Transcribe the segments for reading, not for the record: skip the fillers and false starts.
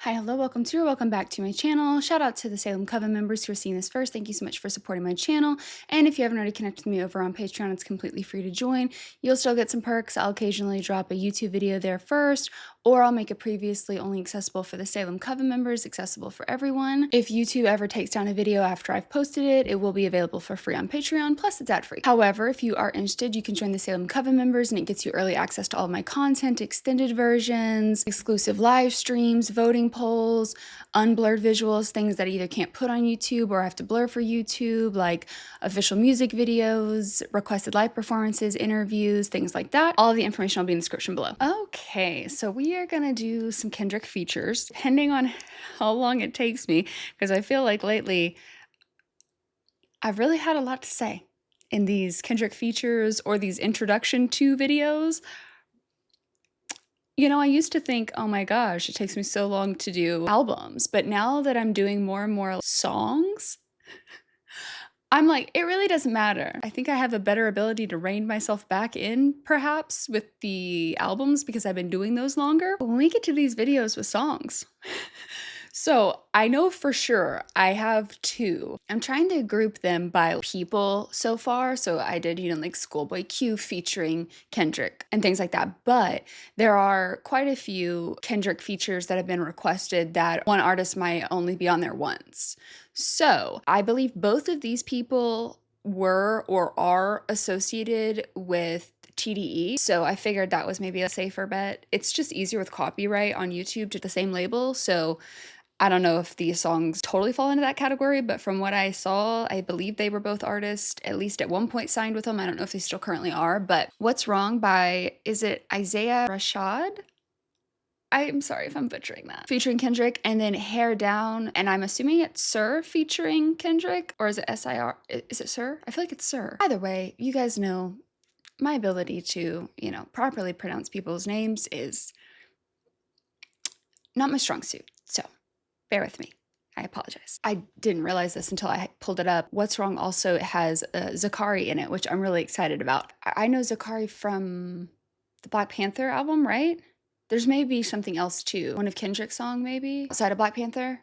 Hi, hello, welcome back to my channel. Shout out to the Salem Coven members who are seeing this first. Thank you so much for supporting my channel. And if you haven't already connected with me over on Patreon, it's completely free to join. You'll still get some perks. I'll occasionally drop a YouTube video there first, or I'll make it previously only accessible for the Salem Coven members, accessible for everyone. If YouTube ever takes down a video after I've posted it, it will be available for free on Patreon, plus it's ad-free. However, if you are interested, you can join the Salem Coven members and it gets you early access to all of my content, extended versions, exclusive live streams, voting polls, unblurred visuals, things that I either can't put on YouTube or I have to blur for YouTube, like official music videos, requested live performances, interviews, things like that. All of the information will be in the description below. Okay, so we are gonna do some Kendrick features, depending on how long it takes me, because I feel like lately I've really had a lot to say in these Kendrick features or these introduction to videos. You know, I used to think, oh my gosh, it takes me so long to do albums, but now that I'm doing more and more songs, I'm like, it really doesn't matter. I think I have a better ability to rein myself back in, perhaps, with the albums because I've been doing those longer. But when we get to these videos with songs, so I know for sure I have two. I'm trying to group them by people so far. So I did, like Schoolboy Q featuring Kendrick and things like that. But there are quite a few Kendrick features that have been requested that one artist might only be on there once. So I believe both of these people were or are associated with TDE. So I figured that was maybe a safer bet. It's just easier with copyright on YouTube to the same label. So I don't know if these songs totally fall into that category, but from what I saw, I believe they were both artists, at least at one point signed with them. I don't know if they still currently are, but What's Wrong by, is it Isaiah Rashad? I'm sorry if I'm butchering that. Featuring Kendrick, and then Hair Down, and I'm assuming it's Sir featuring Kendrick, or is it S-I-R? Is it Sir? I feel like it's Sir. Either way, you guys know my ability to, properly pronounce people's names is not my strong suit, so bear with me. I apologize. I didn't realize this until I pulled it up. What's Wrong also has Zakari in it, which I'm really excited about. I know Zakari from the Black Panther album, right? There's maybe something else too. One of Kendrick's song maybe? Outside of Black Panther?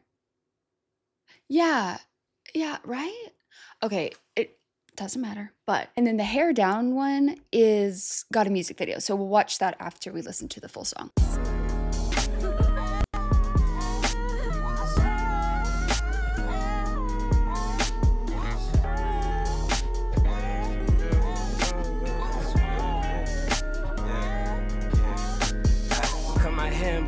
Yeah. Yeah, right? Okay, it doesn't matter. But, and then the Hair Down one is got a music video. So we'll watch that after we listen to the full song.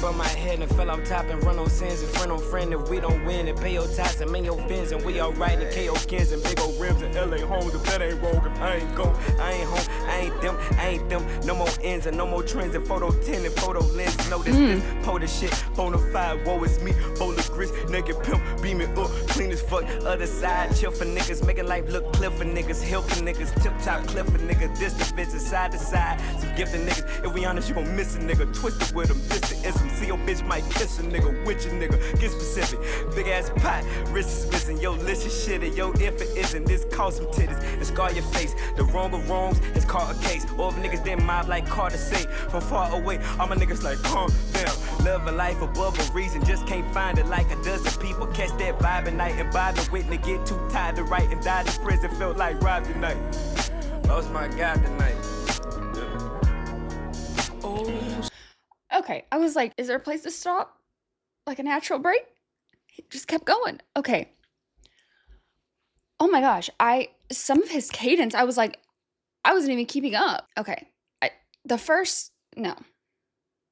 Bump my head and fell off top and run on sins and friend on friend. If we don't win and pay your tax and make your fins and we alright and KO kins and big old rims and LA homes. If that ain't wrong, if I ain't go, I ain't home, I ain't them. No more ends and no more trends and photo 10 and photo lenses. No this pull this shit, bonafide, woe is me, bowl of grits, naked pimp, beaming up, clean as fuck. Other side, chill for niggas, making life look clear for niggas, hill for niggas, tip top clip for niggas, this the bitches, side to side, some gifted niggas. If we honest, you gon' miss a nigga, twisted with them, this the ism. See your bitch might kiss a nigga, with your nigga, get specific. Big ass pot, wrist is missing, yo licious shit, and yo if it isn't, this cause some titties, and scar your face. The wrong of wrongs is called a case. Or if niggas didn't mob like Carter say, from far away, all my niggas like calm down. Love a life above a reason, just can't find it like a dozen people. Catch that vibe at night and buy the witness, get too tired to write and died in prison, felt like robbed tonight. Lost my guy tonight. Oh. Okay, I was like, is there a place to stop? Like a natural break? He just kept going. Okay. Oh my gosh, some of his cadence, I was like, I wasn't even keeping up. Okay, no.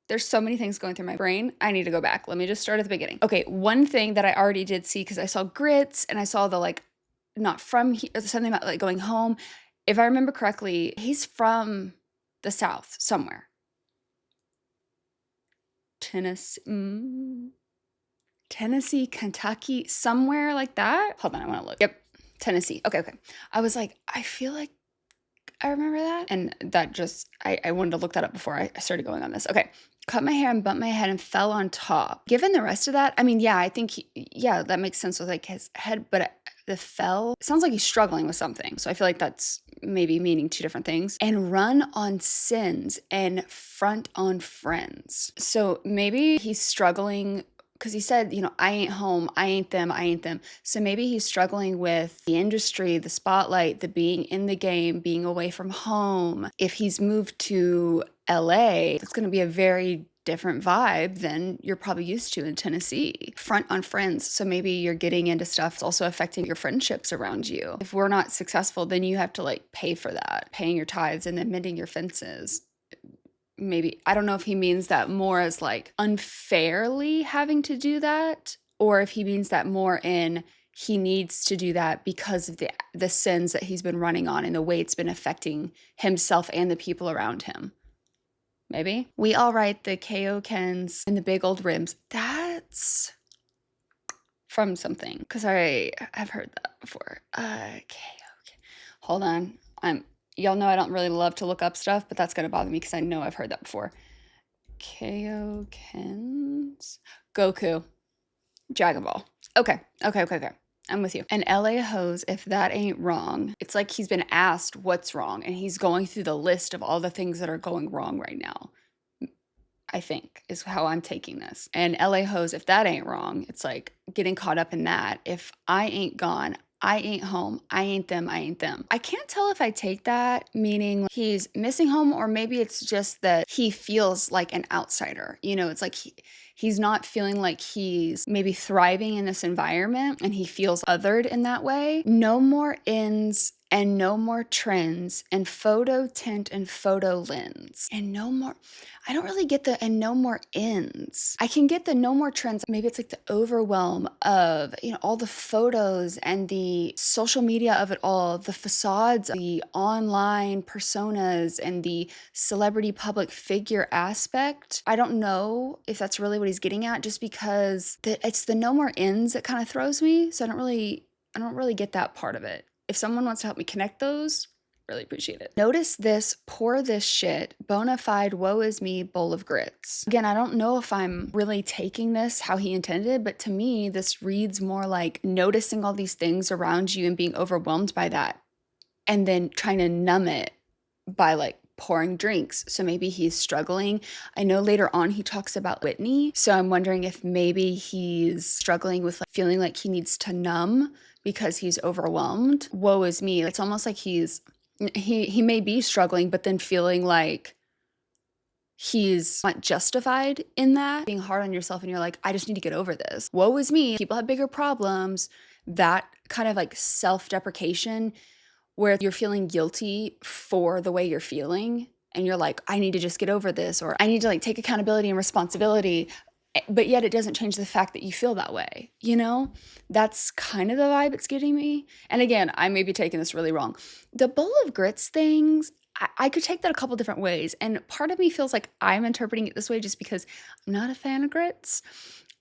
There's so many things going through my brain. I need to go back. Let me just start at the beginning. Okay, one thing that I already did see, because I saw grits and I saw the not from here, something about like going home. If I remember correctly, he's from the South somewhere. Tennessee, Kentucky, somewhere like that. Hold on, I want to look. Yep, Tennessee. Okay. I was like, I feel like I remember that. And that just, I wanted to look that up before I started going on this. Okay. Cut my hair and bumped my head and fell on top. Given the rest of that, I mean, yeah, I think, that makes sense with like his head, but the fell, it sounds like he's struggling with something. So I feel like that's maybe meaning two different things. And run on sins and front on friends. So maybe he's struggling because he said, I ain't home, I ain't them, I ain't them. So maybe he's struggling with the industry, the spotlight, the being in the game, being away from home. If he's moved to LA, it's going to be a very different vibe than you're probably used to in Tennessee. Front on friends. So maybe you're getting into stuff that's also affecting your friendships around you. If we're not successful, then you have to like pay for that, paying your tithes and then mending your fences. Maybe, I don't know if he means that more as like unfairly having to do that, or if he means that more in he needs to do that because of the sins that he's been running on and the way it's been affecting himself and the people around him. Maybe. We all write the KO Kens and the big old rims. That's from something, because I have heard that before. KO. Hold on. Y'all know I don't really love to look up stuff, but that's going to bother me because I know I've heard that before. Kaioken's Goku. Dragon Ball. Okay. I'm with you. And LA Hose, if that ain't wrong, it's like he's been asked what's wrong, and he's going through the list of all the things that are going wrong right now. I think is how I'm taking this. And LA Hose, if that ain't wrong, it's like getting caught up in that. If I ain't gone, I ain't home, I ain't them, I ain't them. I can't tell if I take that meaning he's missing home, or maybe it's just that he feels like an outsider. It's like he's not feeling like he's maybe thriving in this environment, and he feels othered in that way. No more ends and no more trends and photo tint and photo lens and no more. I don't really get the and no more ends. I can get the no more trends. Maybe it's like the overwhelm of, all the photos and the social media of it all, the facades, the online personas and the celebrity public figure aspect. I don't know if that's really what he's getting at, just because it's the no more ends that kind of throws me. So I don't really get that part of it. If someone wants to help me connect those, really appreciate it. Notice this, pour this shit, bona fide woe is me bowl of grits. Again, I don't know if I'm really taking this how he intended, but to me, this reads more like noticing all these things around you and being overwhelmed by that, and then trying to numb it by like pouring drinks. So maybe he's struggling. I know later on he talks about Whitney. So I'm wondering if maybe he's struggling with like feeling like he needs to numb because he's overwhelmed. Woe is me. It's almost like he may be struggling, but then feeling like he's not justified in that. Being hard on yourself and you're like, I just need to get over this. Woe is me. People have bigger problems. That kind of like self-deprecation where you're feeling guilty for the way you're feeling. And you're like, I need to just get over this, or I need to like take accountability and responsibility. But yet it doesn't change the fact that you feel that way. That's kind of the vibe it's getting me. And again, I may be taking this really wrong. The bowl of grits things, I could take that a couple different ways. And part of me feels like I'm interpreting it this way just because I'm not a fan of grits.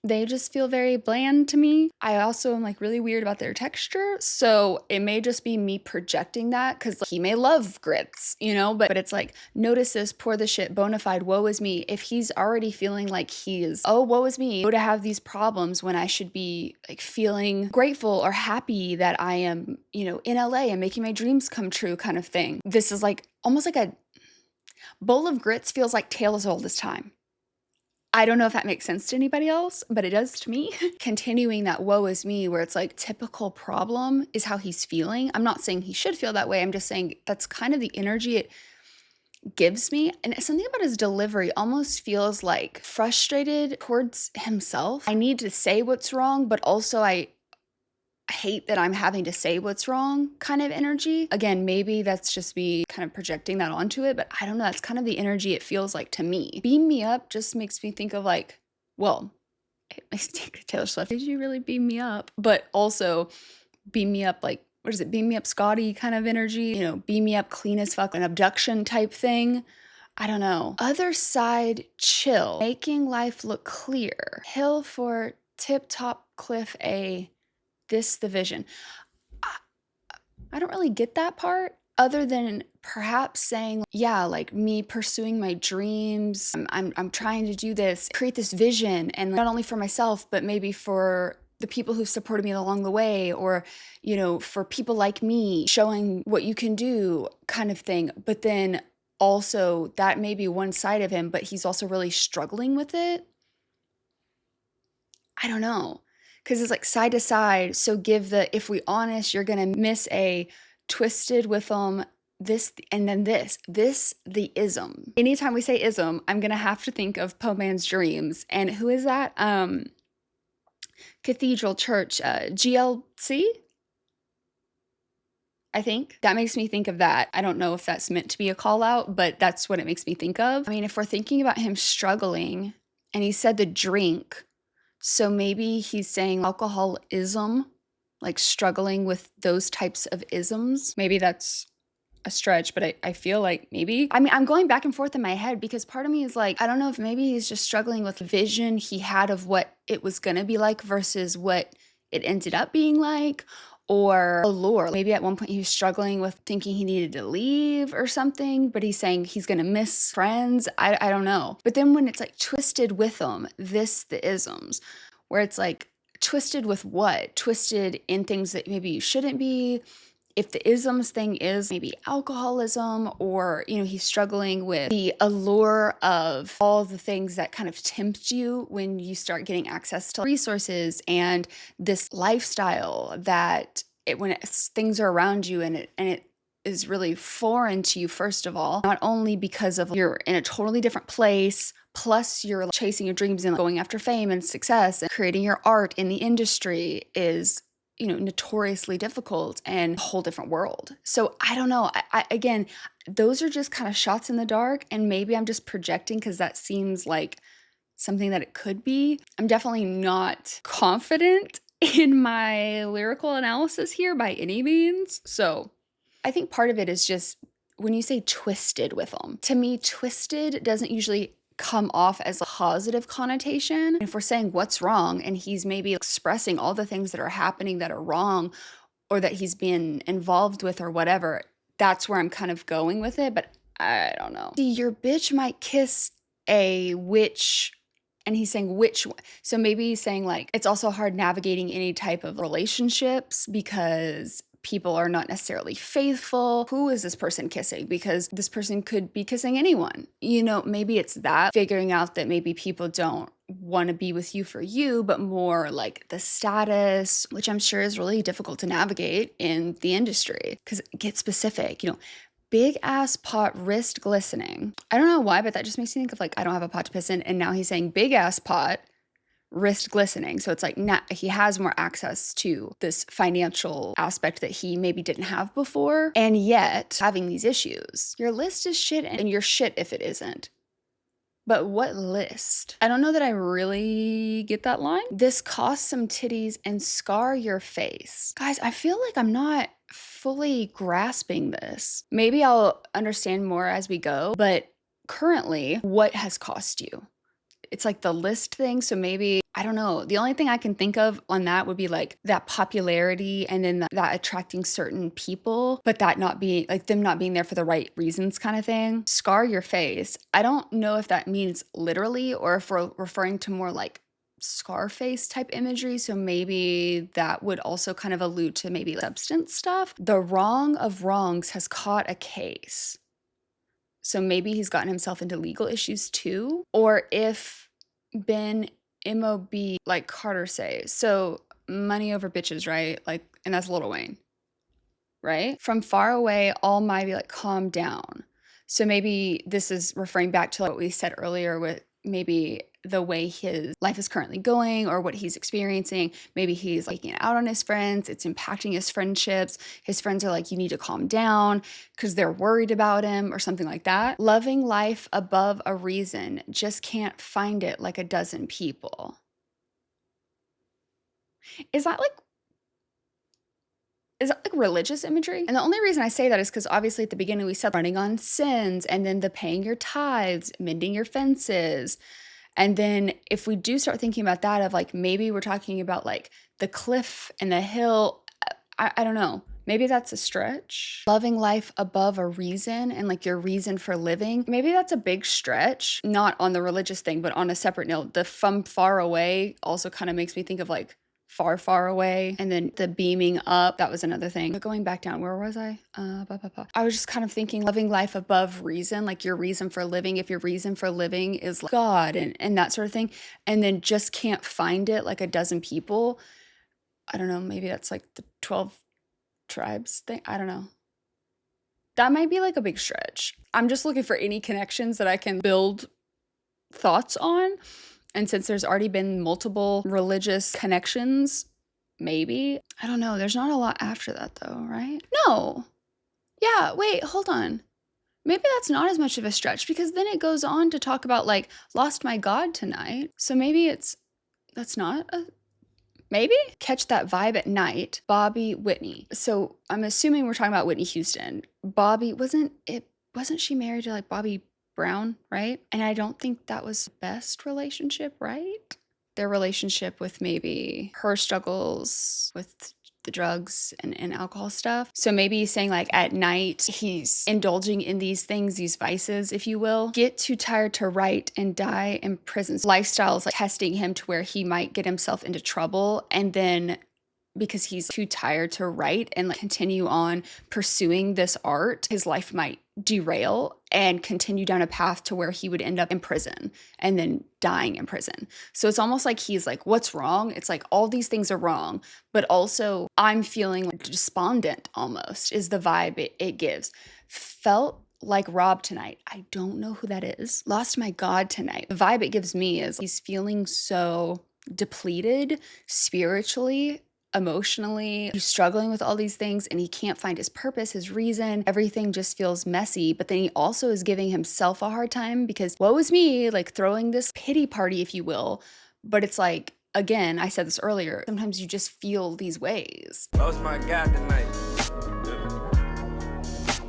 They just feel very bland to me. I also am like really weird about their texture. So it may just be me projecting that, because he may love grits, but it's like, notice this, pour the shit, bona fide, woe is me. If he's already feeling like woe is me, to have these problems when I should be like feeling grateful or happy that I am, in LA and making my dreams come true kind of thing. This is like almost like a bowl of grits feels like tale as old as time. I don't know if that makes sense to anybody else, but it does to me. Continuing that woe is me, where it's like typical problem is how he's feeling. I'm not saying he should feel that way. I'm just saying that's kind of the energy it gives me. And something about his delivery almost feels like frustrated towards himself. I need to say what's wrong, but also I hate that I'm having to say what's wrong kind of energy. Again, maybe that's just me kind of projecting that onto it, but I don't know. That's kind of the energy it feels like to me. Beam me up just makes me think of like, well, it makes me think of Taylor Swift. Did you really beam me up? But also beam me up like, what is it? Beam me up Scotty kind of energy, beam me up clean as fuck, an abduction type thing. I don't know. Other side chill, making life look clear. Hill for tip top cliff the vision. I don't really get that part, other than perhaps saying, yeah, like me pursuing my dreams. I'm trying to do this, create this vision, and not only for myself, but maybe for the people who've supported me along the way, or, for people like me, showing what you can do kind of thing. But then also that may be one side of him, but he's also really struggling with it. I don't know. Because it's like side to side. So give the, if we honest, you're going to miss a twisted with them, this, and then this, the ism. Anytime we say ism, I'm going to have to think of Poe Man's Dreams. And who is that? Cathedral Church, GLC? I think. That makes me think of that. I don't know if that's meant to be a call out, but that's what it makes me think of. I mean, if we're thinking about him struggling, and he said the drink, so maybe he's saying alcoholism, like struggling with those types of isms. Maybe that's a stretch, but I feel like maybe. I mean, I'm going back and forth in my head because part of me is like, I don't know if maybe he's just struggling with the vision he had of what it was going to be like versus what it ended up being like, or allure. Maybe at one point he was struggling with thinking he needed to leave or something, but he's saying he's going to miss friends. I don't know. But then when it's like twisted with them, the isms, where it's like twisted with what? Twisted in things that maybe you shouldn't be. If the isms thing is maybe alcoholism, or, you know, he's struggling with the allure of all the things that kind of tempt you when you start getting access to resources and this lifestyle that things are around you and it is really foreign to you, first of all, not only because of you're in a totally different place, plus you're chasing your dreams and going after fame and success and creating your art in the industry is, you know, notoriously difficult and a whole different world. So I don't know. Again, those are just kind of shots in the dark, and maybe I'm just projecting because that seems like something that it could be. I'm definitely not confident in my lyrical analysis here by any means. So I think part of it is just when you say twisted with them, to me, twisted doesn't usually come off as a positive connotation. If we're saying what's wrong and he's maybe expressing all the things that are happening that are wrong or that he's been involved with or whatever, that's where I'm kind of going with it. But I don't know. See, your bitch might kiss a witch, and he's saying which one. So maybe he's saying like it's also hard navigating any type of relationships because people are not necessarily faithful. Who is this person kissing? Because this person could be kissing anyone. You know, maybe it's that, figuring out that maybe people don't want to be with you for you, but more like the status, which I'm sure is really difficult to navigate in the industry. Because get specific, you know, big ass pot, wrist glistening. I don't know why, but that just makes me think of like, I don't have a pot to piss in. And now he's saying big ass pot, wrist glistening. So it's like he has more access to this financial aspect that he maybe didn't have before. And yet having these issues, your list is shit and you're shit if it isn't. But what list? I don't know that I really get that line. This costs some titties and scar your face. Guys, I feel like I'm not fully grasping this. Maybe I'll understand more as we go, but currently, what has cost you? It's like the list thing. So maybe, I don't know. The only thing I can think of on that would be like that popularity and then that attracting certain people, but that not being like them not being there for the right reasons kind of thing. Scar your face. I don't know if that means literally or if we're referring to more like Scarface type imagery. So maybe that would also kind of allude to maybe substance stuff. The wrong of wrongs has caught a case. So maybe he's gotten himself into legal issues too. Or if Ben MOB, like Carter says, so money over bitches, right? Like, and that's Lil Wayne, right? From far away, all might be like, calm down. So maybe this is referring back to what we said earlier with maybe the way his life is currently going or what he's experiencing. Maybe he's like taking it out on his friends. It's impacting his friendships. His friends are like, you need to calm down because they're worried about him or something like that. Loving life above a reason, just can't find it like a dozen people. Is that like religious imagery? And the only reason I say that is because obviously at the beginning we said running on sins and then the paying your tithes, mending your fences. And then if we do start thinking about that of like, maybe we're talking about like the cliff and the hill, I don't know. Maybe that's a stretch. Loving life above a reason and like your reason for living. Maybe that's a big stretch, not on the religious thing, but on a separate note. The from far away also kind of makes me think of like far, far away. And then the beaming up, that was another thing. But going back down, where was I? I was just kind of thinking living life above reason, like your reason for living. If your reason for living is like God and that sort of thing, and then just can't find it like a dozen people. I don't know, maybe that's like the 12 tribes thing. I don't know. That might be like a big stretch. I'm just looking for any connections that I can build thoughts on. And since there's already been multiple religious connections, maybe. I don't know. There's not a lot after that though, right? No. Yeah, wait, hold on. Maybe that's not as much of a stretch because then it goes on to talk about like lost my God tonight. So maybe that's not a, maybe? Catch that vibe at night. Bobby Whitney. So I'm assuming we're talking about Whitney Houston. Bobby, wasn't she married to like Bobby Brown, right? And I don't think that was the best relationship, right? Their relationship with maybe her struggles with the drugs and alcohol stuff. So maybe he's saying like at night, he's indulging in these things, these vices, if you will. Get too tired to write and die in prison. Lifestyles like testing him to where he might get himself into trouble. And then because he's too tired to write and like continue on pursuing this art, his life might derail and continue down a path to where he would end up in prison and then dying in prison. So it's almost like he's like, what's wrong? It's like all these things are wrong, but also I'm feeling like despondent almost is the vibe it gives. Felt like Rob tonight. I don't know who that is. Lost my God tonight. The vibe it gives me is he's feeling so depleted spiritually, emotionally. He's struggling with all these things and he can't find his purpose, his reason. Everything just feels messy. But then he also is giving himself a hard time because woe is me, like throwing this pity party, if you will. But it's like, again, I said this earlier, sometimes you just feel these ways. Lost my God tonight.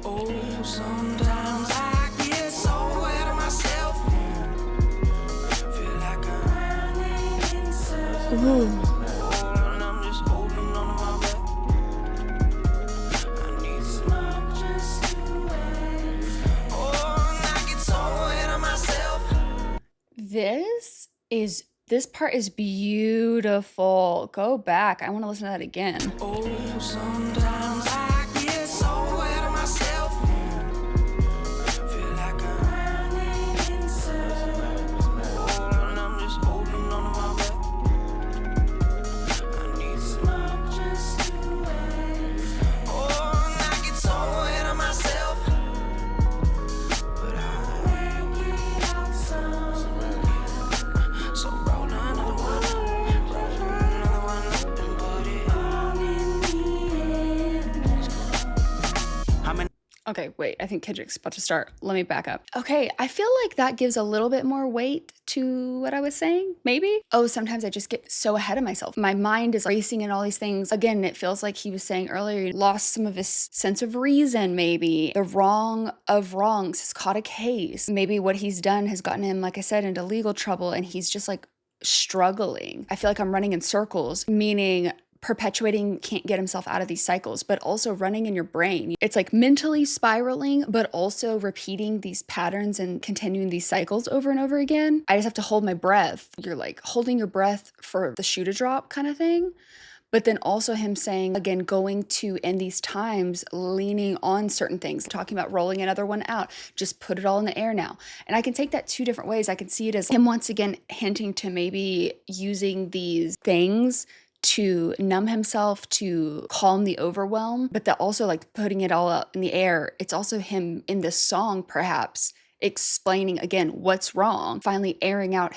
Oh, sometimes I get so out of myself. Feel like I'm running in circles. Ooh. This part is beautiful. Go back. I want to listen to that again. Oh, sometimes I get so out of myself. Feel like I'm running in circles. And I'm just holding on to my breath. I need smoke just to wait. Oh, and I get so out of myself. But I make it out some. So roll another one, and put it all in the end. How many? Okay, wait, I think Kendrick's about to start. Let me back up. Okay, I feel like that gives a little bit more weight to what I was saying, maybe? Oh, sometimes I just get so ahead of myself. My mind is racing in all these things. Again, it feels like he was saying earlier, he lost some of his sense of reason, maybe. The wrong of wrongs, has caught a case. Maybe what he's done has gotten him, like I said, into legal trouble and he's just like struggling. I feel like I'm running in circles, meaning perpetuating, can't get himself out of these cycles, but also running in your brain. It's like mentally spiraling, but also repeating these patterns and continuing these cycles over and over again. I just have to hold my breath. You're like holding your breath for the shoe to drop kind of thing. But then also him saying, again, going to in these times, leaning on certain things, talking about rolling another one out, just put it all in the air now. And I can take that two different ways. I can see it as him once again hinting to maybe using these things to numb himself, to calm the overwhelm, but that also like putting it all out in the air. It's also him in this song, perhaps explaining again what's wrong, finally airing out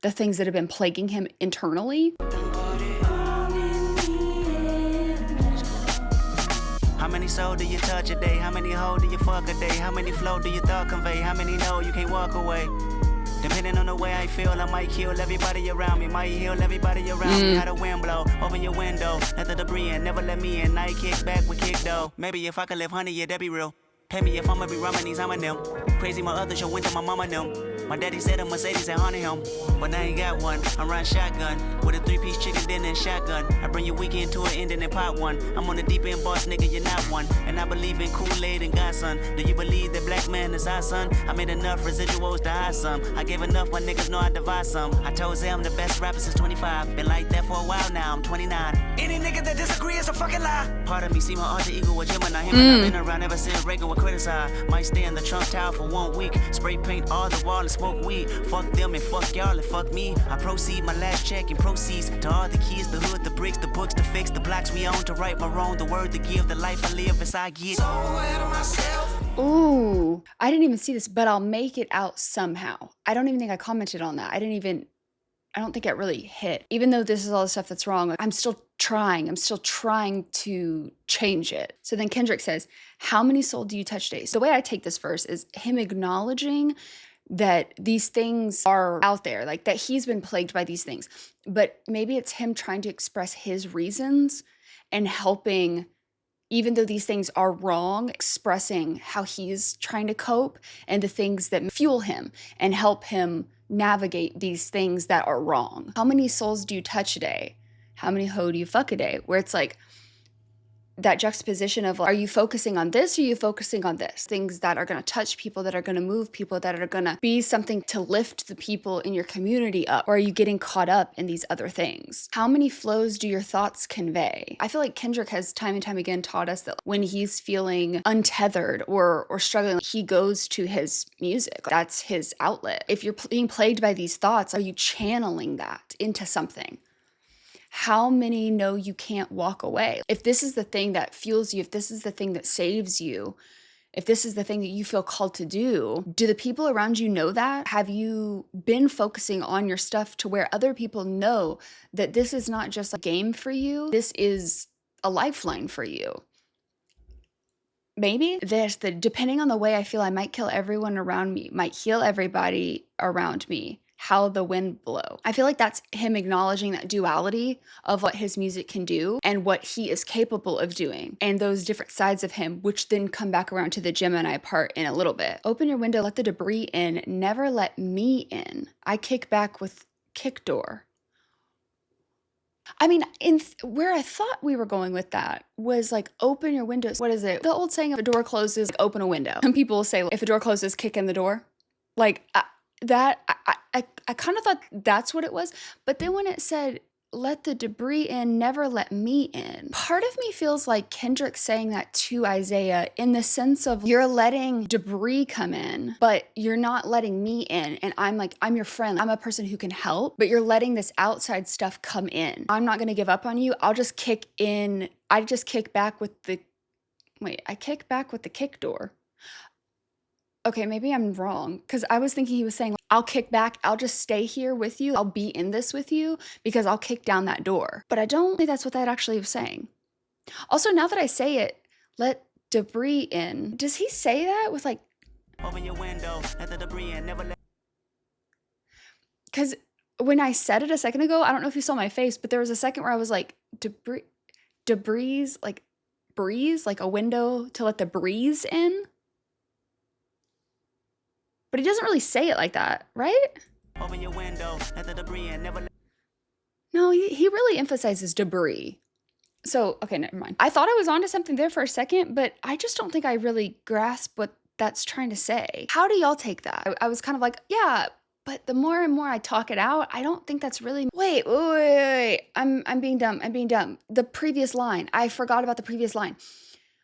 the things that have been plaguing him internally. How many souls do you touch a day? How many hoes do you fuck a day? How many flow do you thought convey? How many know you can't walk away? Depending on the way I feel, I might kill everybody around me. Might heal everybody around me. How the wind blow, open your window, let the debris in, never let me in. Night kick back with kick though. Maybe if I could live 100, yeah, that'd be real. Pay me if I'ma be rhyming these, I'm a them. Crazy my others, your winter, my mama them. My daddy said a Mercedes had haunted him, but I ain't got one. I'm riding shotgun with a 3-piece chicken dinner and shotgun. I bring your weekend to an end and then pop one. I'm on the deep end, boss nigga, you're not one. And I believe in Kool-Aid and Godson. Do you believe that black man is our son? I made enough residuals to hide some. I gave enough, my niggas know I divide some. I told them I'm the best rapper since 25. Been like that for a while now, I'm 29. Any nigga that disagree is a fucking lie. Part of me see my alter ego with Gemini. Him and I've been around ever since Reagan would criticize. Might stay in the Trump Tower for 1 week. Spray paint all the wall and smoke weed. Fuck them and fuck y'all and fuck me. I proceed my last check and proceeds to all the keys, the hood, the bricks, the books, the fix, the blocks we own, to right my wrong, the word to give, the life I live as I get. So ahead of myself. Ooh, I didn't even see this, but I'll make it out somehow. I don't even think I commented on that. I don't think it really hit. Even though this is all the stuff that's wrong, I'm still trying to change it. So then Kendrick says, how many souls do you touch today? So the way I take this verse is him acknowledging that these things are out there, like that he's been plagued by these things. But maybe it's him trying to express his reasons and helping, even though these things are wrong, expressing how he's trying to cope and the things that fuel him and help him navigate these things that are wrong. How many souls do you touch a day? How many hoe do you fuck a day? Where it's like that juxtaposition of, are you focusing on this or are you focusing on this? Things that are going to touch people, that are going to move people, that are going to be something to lift the people in your community up? Or are you getting caught up in these other things? How many flows do your thoughts convey? I feel like Kendrick has time and time again taught us that when he's feeling untethered or struggling, he goes to his music. That's his outlet. If you're being plagued by these thoughts, are you channeling that into something? How many know you can't walk away? If this is the thing that fuels you, if this is the thing that saves you, if this is the thing that you feel called to do the people around you know that? Have you been focusing on your stuff to where other people know that this is not just a game for you? This is a lifeline for you. Maybe depending on the way I feel, I might kill everyone around me, might heal everybody around me. How the wind blow. I feel like that's him acknowledging that duality of what his music can do and what he is capable of doing, and those different sides of him, which then come back around to the Gemini part in a little bit. Open your window, let the debris in, never let me in. I kick back with kick door. I mean, where I thought we were going with that was like, open your windows. What is it? The old saying, if a door closes, open a window. Some people will say, if a door closes, kick in the door. Like, I kind of thought that's what it was. But then when it said, let the debris in, never let me in, part of me feels like Kendrick saying that to Isaiah in the sense of, you're letting debris come in, but you're not letting me in. And I'm your friend. I'm a person who can help, but you're letting this outside stuff come in. I'm not going to give up on you. I'll just kick in. I kick back with the kick door. Okay, maybe I'm wrong, because I was thinking he was saying, I'll kick back, I'll just stay here with you, I'll be in this with you, because I'll kick down that door. But I don't think that's what that actually was saying. Also, now that I say it, let debris in. Does he say that with like... Open your window, let the debris in, never let... Because when I said it a second ago, I don't know if you saw my face, but there was a second where I was like, debris, like breeze, like a window to let the breeze in. But he doesn't really say it like that, right? Open your window, let the debris in, never let... No, he really emphasizes debris. So, okay, never mind. I thought I was onto something there for a second, but I just don't think I really grasp what that's trying to say. How do y'all take that? I was kind of like, yeah, but the more and more I talk it out, I don't think that's really... Wait. I'm being dumb. The previous line. I forgot about the previous line.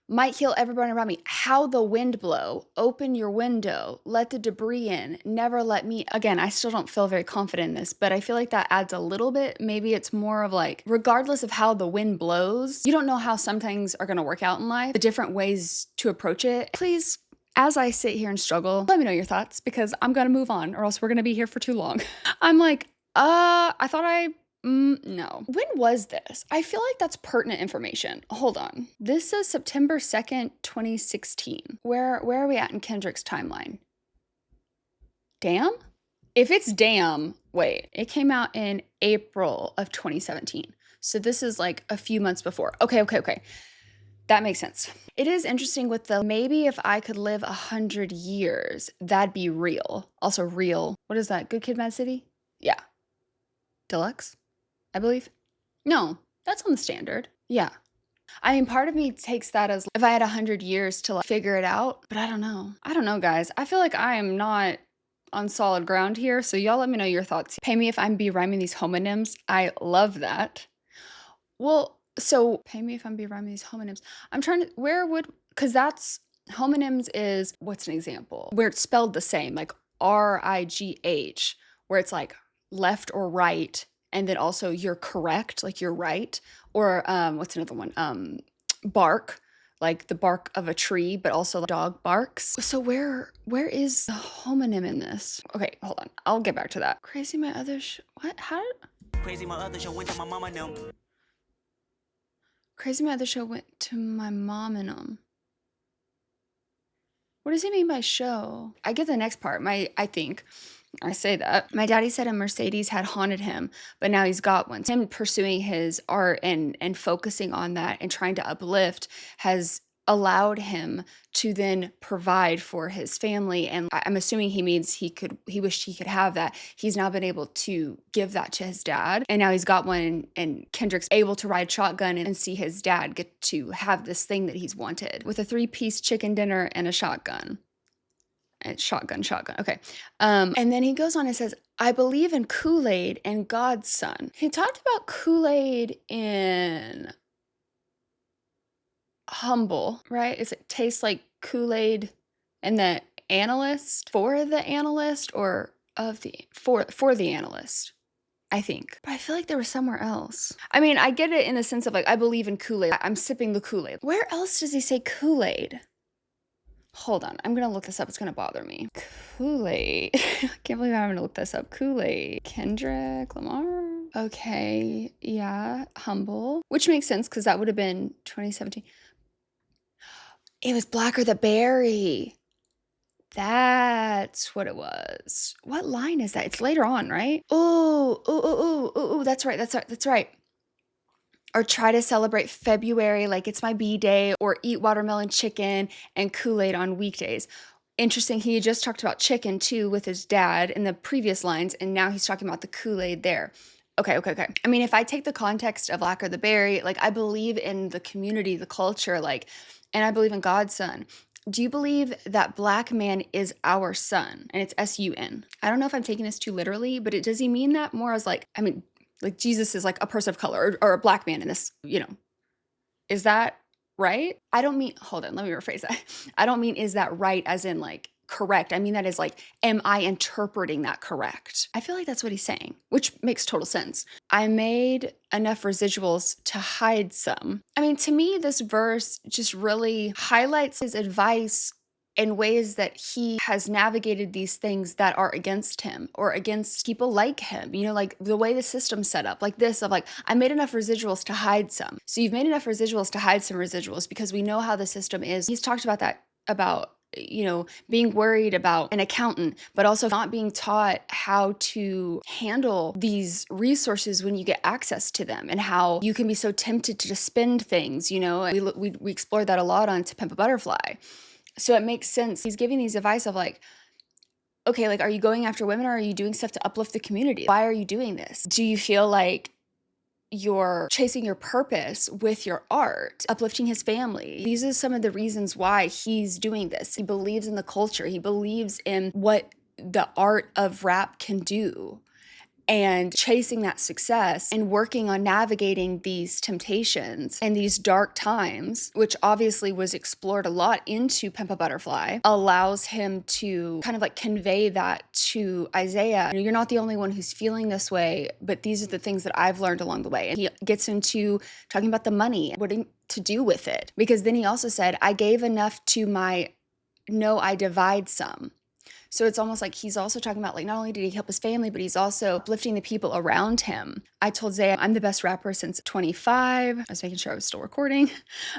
Might heal everyone around me. How the wind blow. Open your window. Let the debris in. Never let me... Again, I still don't feel very confident in this, but I feel like that adds a little bit. Maybe it's more of like, regardless of how the wind blows, you don't know how some things are going to work out in life, the different ways to approach it. Please, as I sit here and struggle, let me know your thoughts, because I'm going to move on or else we're going to be here for too long. I'm like, I thought no. When was this? I feel like that's pertinent information. Hold on. This says September 2nd, 2016. Where are we at in Kendrick's timeline? Damn? If it's damn, wait. It came out in April of 2017. So this is like a few months before. Okay. That makes sense. It is interesting with the maybe if I could live 100 years, that'd be real. Also real. What is that? Good Kid, Mad City? Yeah. Deluxe, I believe. No, that's on the standard. Yeah. I mean, part of me takes that as if I had 100 years to like, figure it out, but I don't know. I don't know, guys. I feel like I am not on solid ground here, so y'all let me know your thoughts. Pay me if I'm be rhyming these homonyms. I love that. Well, so pay me if I'm be rhyming these homonyms. I'm trying to, where would, because that's, homonyms is, what's an example? Where it's spelled the same, like RIGH, where it's like left or right, and then also you're correct, like you're right. Or what's another one? Bark, like the bark of a tree, but also like dog barks. So where is the homonym in this? Okay, hold on. I'll get back to that. Crazy my other what? How did Crazy my other show went to my mama and them. Crazy my other show went to my mom and What does he mean by show? I get the next part. I think I say that. My daddy said a Mercedes had haunted him, but now he's got one. Him pursuing his art and focusing on that and trying to uplift has allowed him to then provide for his family. And I'm assuming he means he wished he could have that. He's now been able to give that to his dad. And now he's got one, and Kendrick's able to ride shotgun and see his dad get to have this thing that he's wanted with a 3-piece chicken dinner and a shotgun. And shotgun. Okay. And then he goes on and says, I believe in Kool-Aid and God's son. He talked about Kool-Aid in Humble, right? Is it tastes like Kool-Aid and the analyst for the analyst or of the for the analyst, I think. But I feel like there was somewhere else. I mean, I get it in the sense of like, I believe in Kool-Aid. I'm sipping the Kool-Aid. Where else does he say Kool-Aid? Hold on. I'm going to look this up. It's going to bother me. Kool-Aid. I can't believe I'm having to look this up. Kool-Aid. Kendrick Lamar. Okay. Yeah. Humble. Which makes sense because that would have been 2017. It was Blacker the Berry. That's what it was. What line is that? It's later on, right? Oh, that's right. Or try to celebrate February like it's my B-day, or eat watermelon chicken and Kool-Aid on weekdays. Interesting, he just talked about chicken too with his dad in the previous lines, and now he's talking about the Kool-Aid there. Okay. I mean, if I take the context of Blacker the Berry, like I believe in the community, the culture, like, and I believe in God's son. Do you believe that black man is our son? And it's S-U-N. I don't know if I'm taking this too literally, but does he mean that more as like, I mean, like Jesus is like a person of color or a black man in this, is that right? I don't mean, hold on, let me rephrase that. I don't mean, is that right as in like correct? I mean, that is like, am I interpreting that correct? I feel like that's what he's saying, which makes total sense. I made enough residuals to hide some. I mean, to me, this verse just really highlights his advice in ways that he has navigated these things that are against him or against people like him, like the way the system's set up, like this of like, I made enough residuals to hide some. So you've made enough residuals to hide some residuals because we know how the system is. He's talked about that, about being worried about an accountant, but also not being taught how to handle these resources when you get access to them, and how you can be so tempted to just spend things, we explored that a lot on To Pimp a Butterfly. So it makes sense. He's giving these advice of like, okay, like, are you going after women or are you doing stuff to uplift the community? Why are you doing this? Do you feel like you're chasing your purpose with your art, uplifting his family? These are some of the reasons why he's doing this. He believes in the culture. He believes in what the art of rap can do, and chasing that success and working on navigating these temptations and these dark times, which obviously was explored a lot into Pimp a Butterfly, allows him to kind of like convey that to Isaiah. You're not the only one who's feeling this way, but these are the things that I've learned along the way. And he gets into talking about the money, what to do with it. Because then he also said, I gave enough to I divide some. So it's almost like he's also talking about like, not only did he help his family, but he's also uplifting the people around him. I told Zaya, I'm the best rapper since 25. I was making sure I was still recording.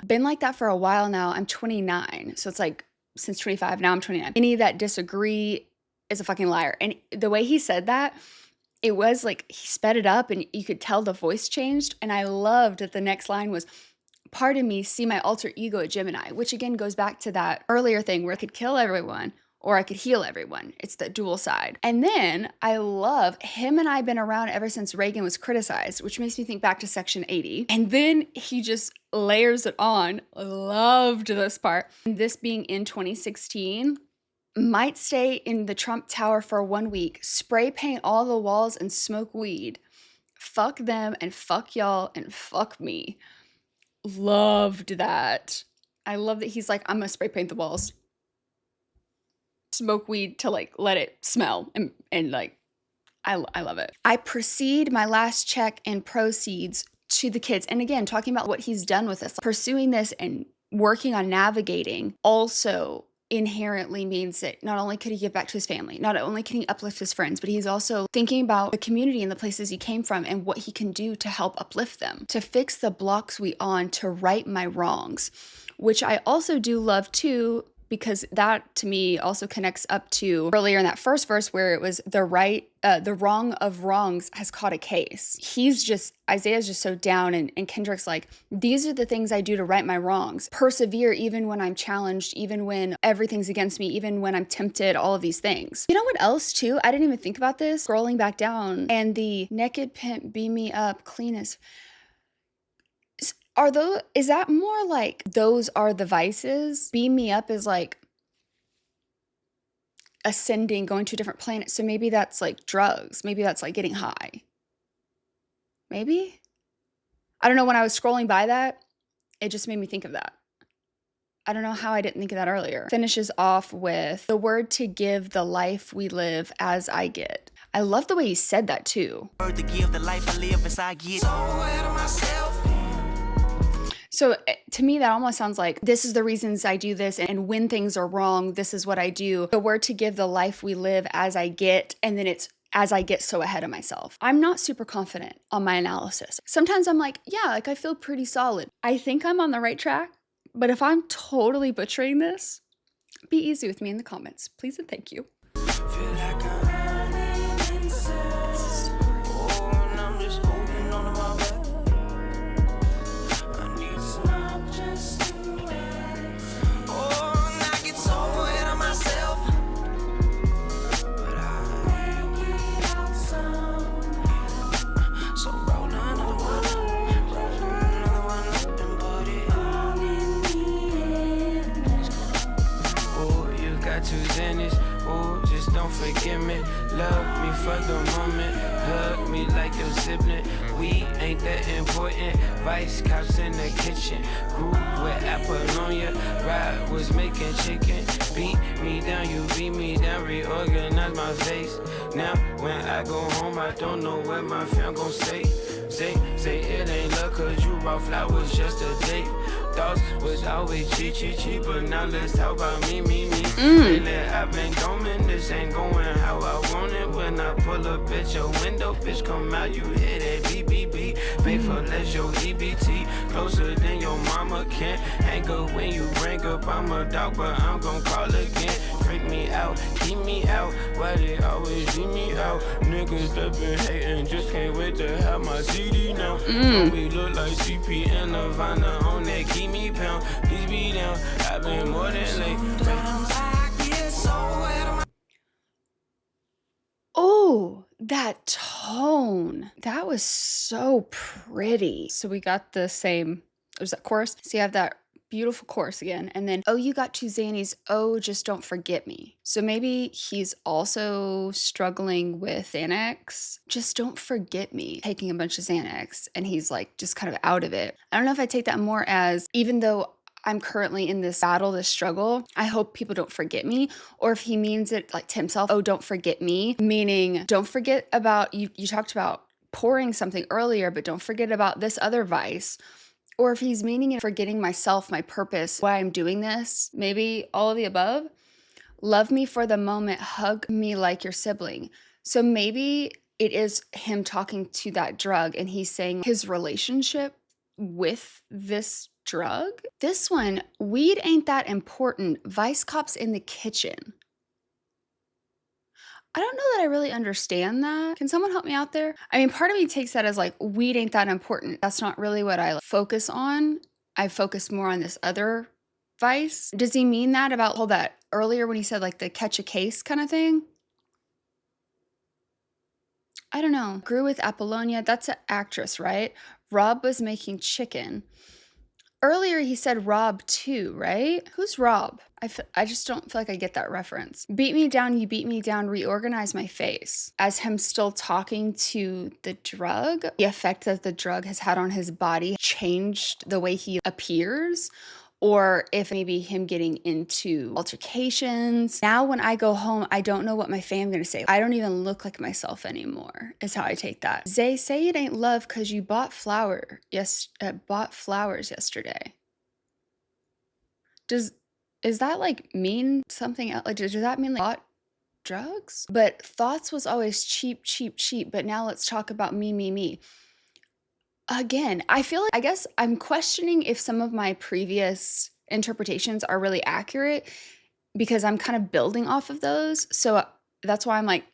Been like that for a while now. I'm 29. So it's like since 25, now I'm 29. Any that disagree is a fucking liar. And the way he said that, it was like he sped it up and you could tell the voice changed. And I loved that the next line was, part of me see my alter ego at Gemini, which again goes back to that earlier thing where I could kill everyone or I could heal everyone. It's the dual side. And then I love him, and I've been around ever since Reagan was criticized, which makes me think back to Section 80. And then he just layers it on. Loved this part. And this being in 2016, might stay in the Trump Tower for 1 week, spray paint all the walls and smoke weed. Fuck them and fuck y'all and fuck me. Loved that. I love that he's like, I'm gonna spray paint the walls, smoke weed to like let it smell, and like I love it. I proceed my last check and proceeds to the kids. And again, talking about what he's done with this, pursuing this and working on navigating also inherently means that not only could he give back to his family, not only can he uplift his friends, but he's also thinking about the community and the places he came from and what he can do to help uplift them, to fix the blocks we on, to right my wrongs, which I also do love too, because that to me also connects up to earlier in that first verse where it was the wrong of wrongs has caught a case. Isaiah's just so down, and Kendrick's like, these are the things I do to right my wrongs. Persevere even when I'm challenged, even when everything's against me, even when I'm tempted, all of these things. You know what else too? I didn't even think about this. Scrolling back down, and the naked pimp beam me up clean as... is that more like those are the vices? Beam me up is like ascending, going to a different planet. So maybe that's like drugs. Maybe that's like getting high. Maybe? I don't know. When I was scrolling by that, it just made me think of that. I don't know how I didn't think of that earlier. Finishes off with the word to give the life we live as I get. I love the way he said that too. Word to give the life I live as I get. So to me, that almost sounds like this is the reasons I do this, and when things are wrong, this is what I do. The word to give the life we live as I get, and then it's as I get so ahead of myself. I'm not super confident on my analysis. Sometimes I'm like, yeah, like I feel pretty solid. I think I'm on the right track, but if I'm totally butchering this, be easy with me in the comments, please and thank you. Feel like I'm running in circles. Oh, and I'm just holding on to my breath. I need some just to rest. Oh, and I get so ahead of myself. But I get out some. So roll another one up and put it all in the end. Oh, you got two Xannies. Oh, just don't forget me. Love me for the moment. Hug me like your sibling. We ain't that important. Vice cops in the kitchen. Grew with Apollonia. Ride was making chicken. Beat me down, you beat me down. Reorganize my face. Now when I go home, I don't know what my fam gon' say. Say it ain't luck, cause you brought flowers just a date. Thoughts was always cheap, but now let's talk about me. Lately I've been going, this ain't going how I want it. When I pull up at your window, bitch come out, you hear that BBB. Faithful as your EBT, closer than your mama can. Hang up when you bring up, I'm a dog, but I'm gon' call again. Freak me out, keep me out, why they always leave me out? Niggas that been hating, just can't wait to have my CD now. We look like CP and Nirvana on that keep me pound. Please be down, I've been more than late. Oh, that tone. That was so pretty. So we got the same, there's that chorus. So you have that beautiful chorus again. And then, oh, you got two Xannies. Oh, just don't forget me. So maybe he's also struggling with Xanax. Just don't forget me. Taking a bunch of Xanax. And he's like just kind of out of it. I don't know if I take that more as, even though I'm currently in this battle, this struggle, I hope people don't forget me. Or if he means it like to himself, oh, don't forget me. Meaning, don't forget about, you talked about pouring something earlier, but don't forget about this other vice. Or if he's meaning it, forgetting myself, my purpose, why I'm doing this, maybe all of the above. Love me for the moment, hug me like your sibling. So maybe it is him talking to that drug and he's saying his relationship with this drug. This one, weed ain't that important. Vice cops in the kitchen. I don't know that I really understand that. Can someone help me out there? I mean, part of me takes that as like, weed ain't that important. That's not really what I focus on I focused more on this other vice. Does he mean that about all that earlier when he said like the catch a case kind of thing? I don't know. Grew with Apollonia. That's an actress, right? Rob was making chicken. Earlier he said Rob too, right? Who's Rob? I just don't feel like I get that reference. Beat me down, you beat me down, reorganize my face. As him still talking to the drug, the effect that the drug has had on his body changed the way he appears, or if maybe him getting into altercations. Now when I go home, I don't know what my fam gonna say. I don't even look like myself anymore, is how I take that. Zay, say it ain't love because you bought flowers yesterday. Is that like mean something else? Like, does that mean like bought drugs? But thoughts was always cheap, cheap, cheap. But now let's talk about me. Again, I feel like, I guess I'm questioning if some of my previous interpretations are really accurate because I'm kind of building off of those. So that's why I'm like,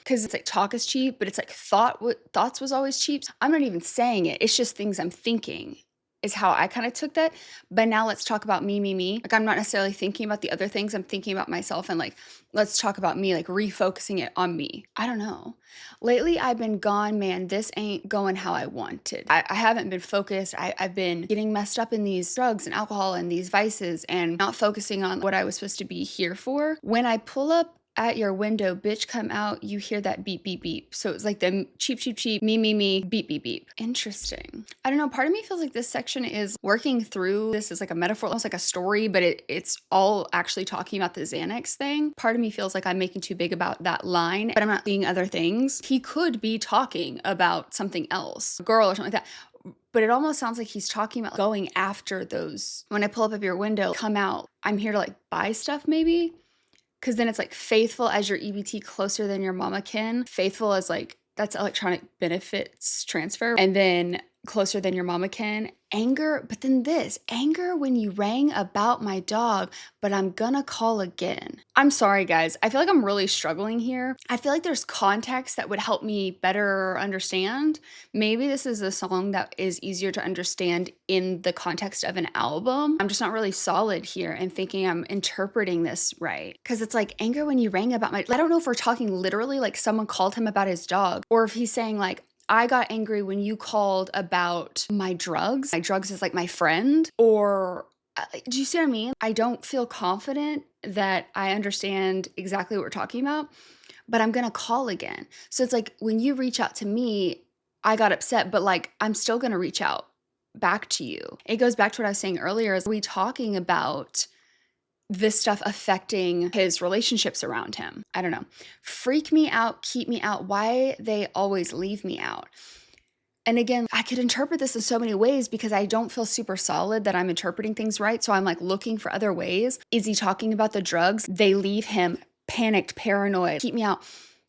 because it's like talk is cheap, but it's like thoughts was always cheap. I'm not even saying it. It's just things I'm thinking is how I kind of took that. But now let's talk about me. Like, I'm not necessarily thinking about the other things. I'm thinking about myself and like, let's talk about me, like refocusing it on me. I don't know. Lately, I've been gone, man. This ain't going how I wanted. I haven't been focused. I've been getting messed up in these drugs and alcohol and these vices and not focusing on what I was supposed to be here for. When I pull up at your window, bitch, come out, you hear that beep, beep, beep. So it's like the cheap, cheap, cheap, me, beep, beep, beep. Interesting. I don't know. Part of me feels like this section is working through this is like a metaphor, almost like a story, but it's all actually talking about the Xanax thing. Part of me feels like I'm making too big about that line, but I'm not seeing other things. He could be talking about something else, a girl or something like that. But it almost sounds like he's talking about going after those. When I pull up at your window, come out. I'm here to like buy stuff maybe. Because then it's like faithful as your EBT, closer than your mama kin. Faithful as like, that's electronic benefits transfer. And then closer than your mama kin. Anger, but then this, anger when you rang about my dog, but I'm gonna call again. I'm sorry, guys. I feel like I'm really struggling here. I feel like there's context that would help me better understand. Maybe this is a song that is easier to understand in the context of an album. I'm just not really solid here and thinking I'm interpreting this right. Because it's like anger when you rang about my, I don't know if we're talking literally like someone called him about his dog, or if he's saying like, I got angry when you called about my drugs. My drugs is like my friend. Or do you see what I mean? I don't feel confident that I understand exactly what we're talking about, but I'm going to call again. So it's like when you reach out to me, I got upset, but like I'm still going to reach out back to you. It goes back to what I was saying earlier. Is we talking about this stuff affecting his relationships around him? I don't know. Freak me out, keep me out. Why they always leave me out? And again, I could interpret this in so many ways because I don't feel super solid that I'm interpreting things right. So I'm like looking for other ways. Is he talking about the drugs? They leave him panicked, paranoid, keep me out.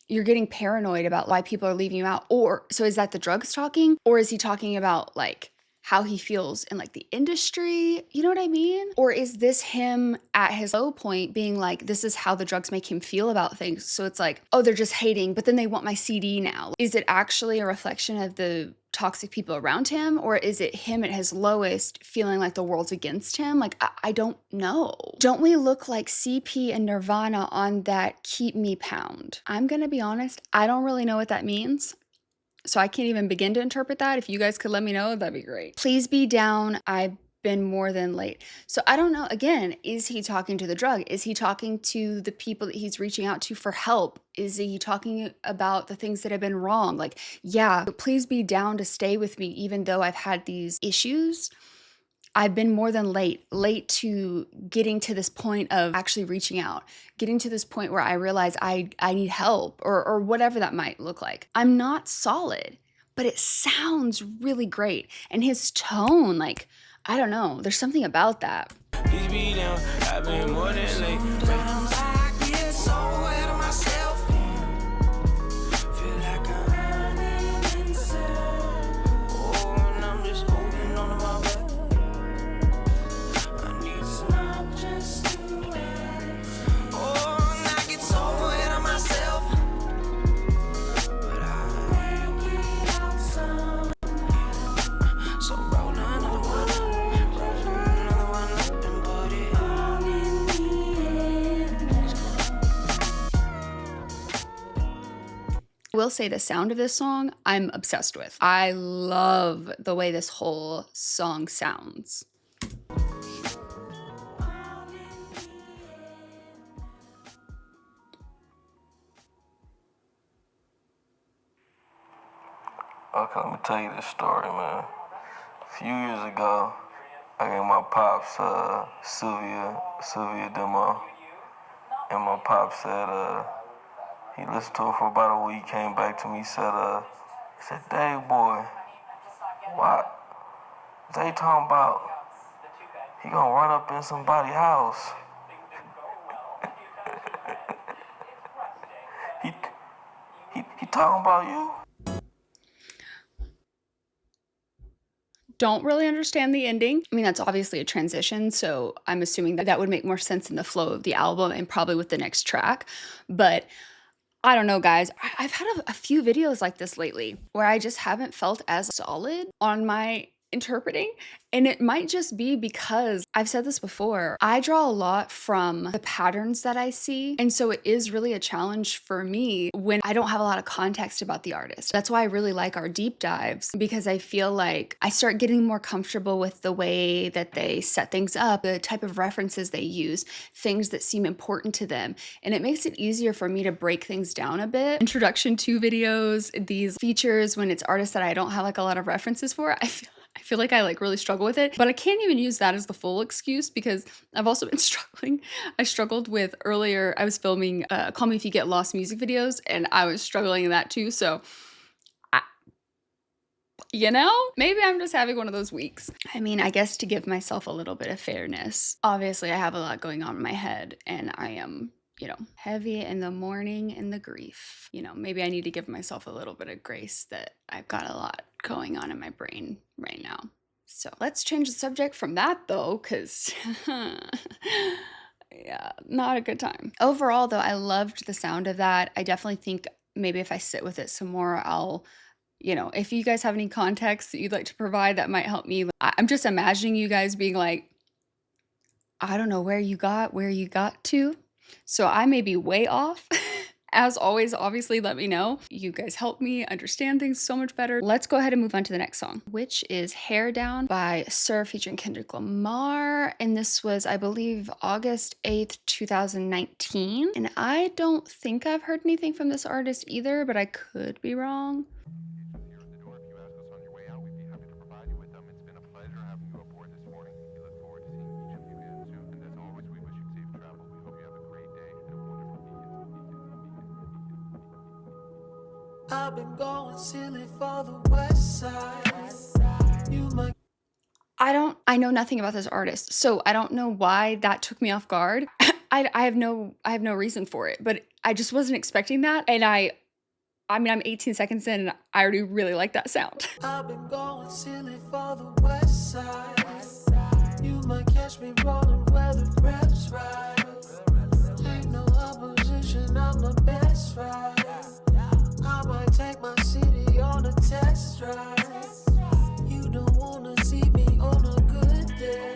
You're getting paranoid about why people are leaving you out. Or so is that the drugs talking? Or is he talking about like how he feels in like the industry? You know what I mean? Or is this him at his low point being like, this is how the drugs make him feel about things? So it's like, oh, they're just hating, but then they want my CD now. Is it actually a reflection of the toxic people around him? Or is it him at his lowest feeling like the world's against him? Like, I don't know. Don't we look like CP and Nirvana on that Keep Me pound? I'm gonna be honest, I don't really know what that means. So I can't even begin to interpret that. If you guys could let me know, that'd be great. Please be down. I've been more than late. So I don't know. Again, is he talking to the drug? Is he talking to the people that he's reaching out to for help? Is he talking about the things that have been wrong? Like, yeah, please be down to stay with me, even though I've had these issues. I've been more than late to getting to this point of actually reaching out, getting to this point where I realize I need help or whatever that might look like. I'm not solid, but it sounds really great. And his tone, like, I don't know, there's something about that. Please be down, I've been more than late. Sometimes I get so ahead of myself. Feel like I'm running in circles. Oh, and I'm just holding on to my breath. I need some options to rest. Oh, and I get so ahead of myself. But I make it out some. So roll another one. will say the sound of this song, I'm obsessed with. I love the way this whole song sounds. Okay, let me tell you this story, man. A few years ago, I gave my pops Sylvia demo, and my pop said he listened to it for about a week, came back to me, said, Dave boy, what? They talking about he gonna run up in somebody's house. he talking about you? Don't really understand the ending. I mean, that's obviously a transition, so I'm assuming that that would make more sense in the flow of the album and probably with the next track. But I don't know, guys. I've had a few videos like this lately where I just haven't felt as solid on my interpreting. And it might just be because I've said this before, I draw a lot from the patterns that I see. And so it is really a challenge for me when I don't have a lot of context about the artist. That's why I really like our deep dives, because I feel like I start getting more comfortable with the way that they set things up, the type of references they use, things that seem important to them. And it makes it easier for me to break things down a bit. Introduction to videos, these features when it's artists that I don't have like a lot of references for, I feel like I like really struggle with it, but I can't even use that as the full excuse because I've also been struggling. I struggled with earlier, I was filming Call Me If You Get Lost music videos and I was struggling in that too. So, you know, maybe I'm just having one of those weeks. I mean, I guess to give myself a little bit of fairness, obviously I have a lot going on in my head and I am, you know, heavy in the mourning and the grief. You know, maybe I need to give myself a little bit of grace that I've got a lot going on in my brain right now. So let's change the subject from that though, because yeah, not a good time. Overall though, I loved the sound of that. I definitely think maybe if I sit with it some more, I'll, you know, if you guys have any context that you'd like to provide, that might help me. I'm just imagining you guys being like, I don't know where you got to. So I may be way off. As always, obviously, let me know. You guys help me understand things so much better. Let's go ahead and move on to the next song, which is Hair Down by Sir featuring Kendrick Lamar. And this was, I believe, August 8th, 2019. And I don't think I've heard anything from this artist either, but I could be wrong. I've been going silly for the west side. You might I know nothing about this artist, so I don't know why that took me off guard. I have no reason for it, but I just wasn't expecting that. And I mean, I'm 18 seconds in and I already really like that sound. I've been going silly for the west side. You might catch me rolling where the reps ride. Ain't no opposition, I'm the best ride. I might take my city on a test drive. You don't wanna see me on a good day.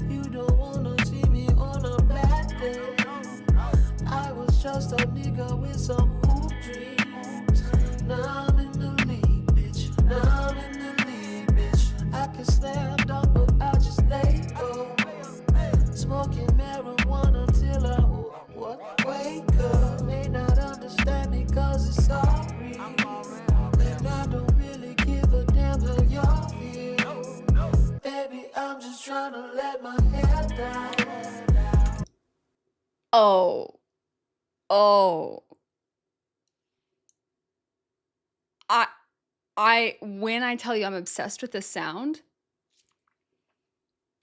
You don't wanna see me on a bad day. I was just a nigga with some hoop dreams. Now I'm in the league, bitch. Now I'm in the league, bitch. I can slam dunk, but I just lay low. Smoking marijuana till I wake up. May not understand me cause it's sorry. And I don't really give a damn how y'all feel. Baby, I'm just trying to let my hair down. Oh. When I tell you I'm obsessed with this sound,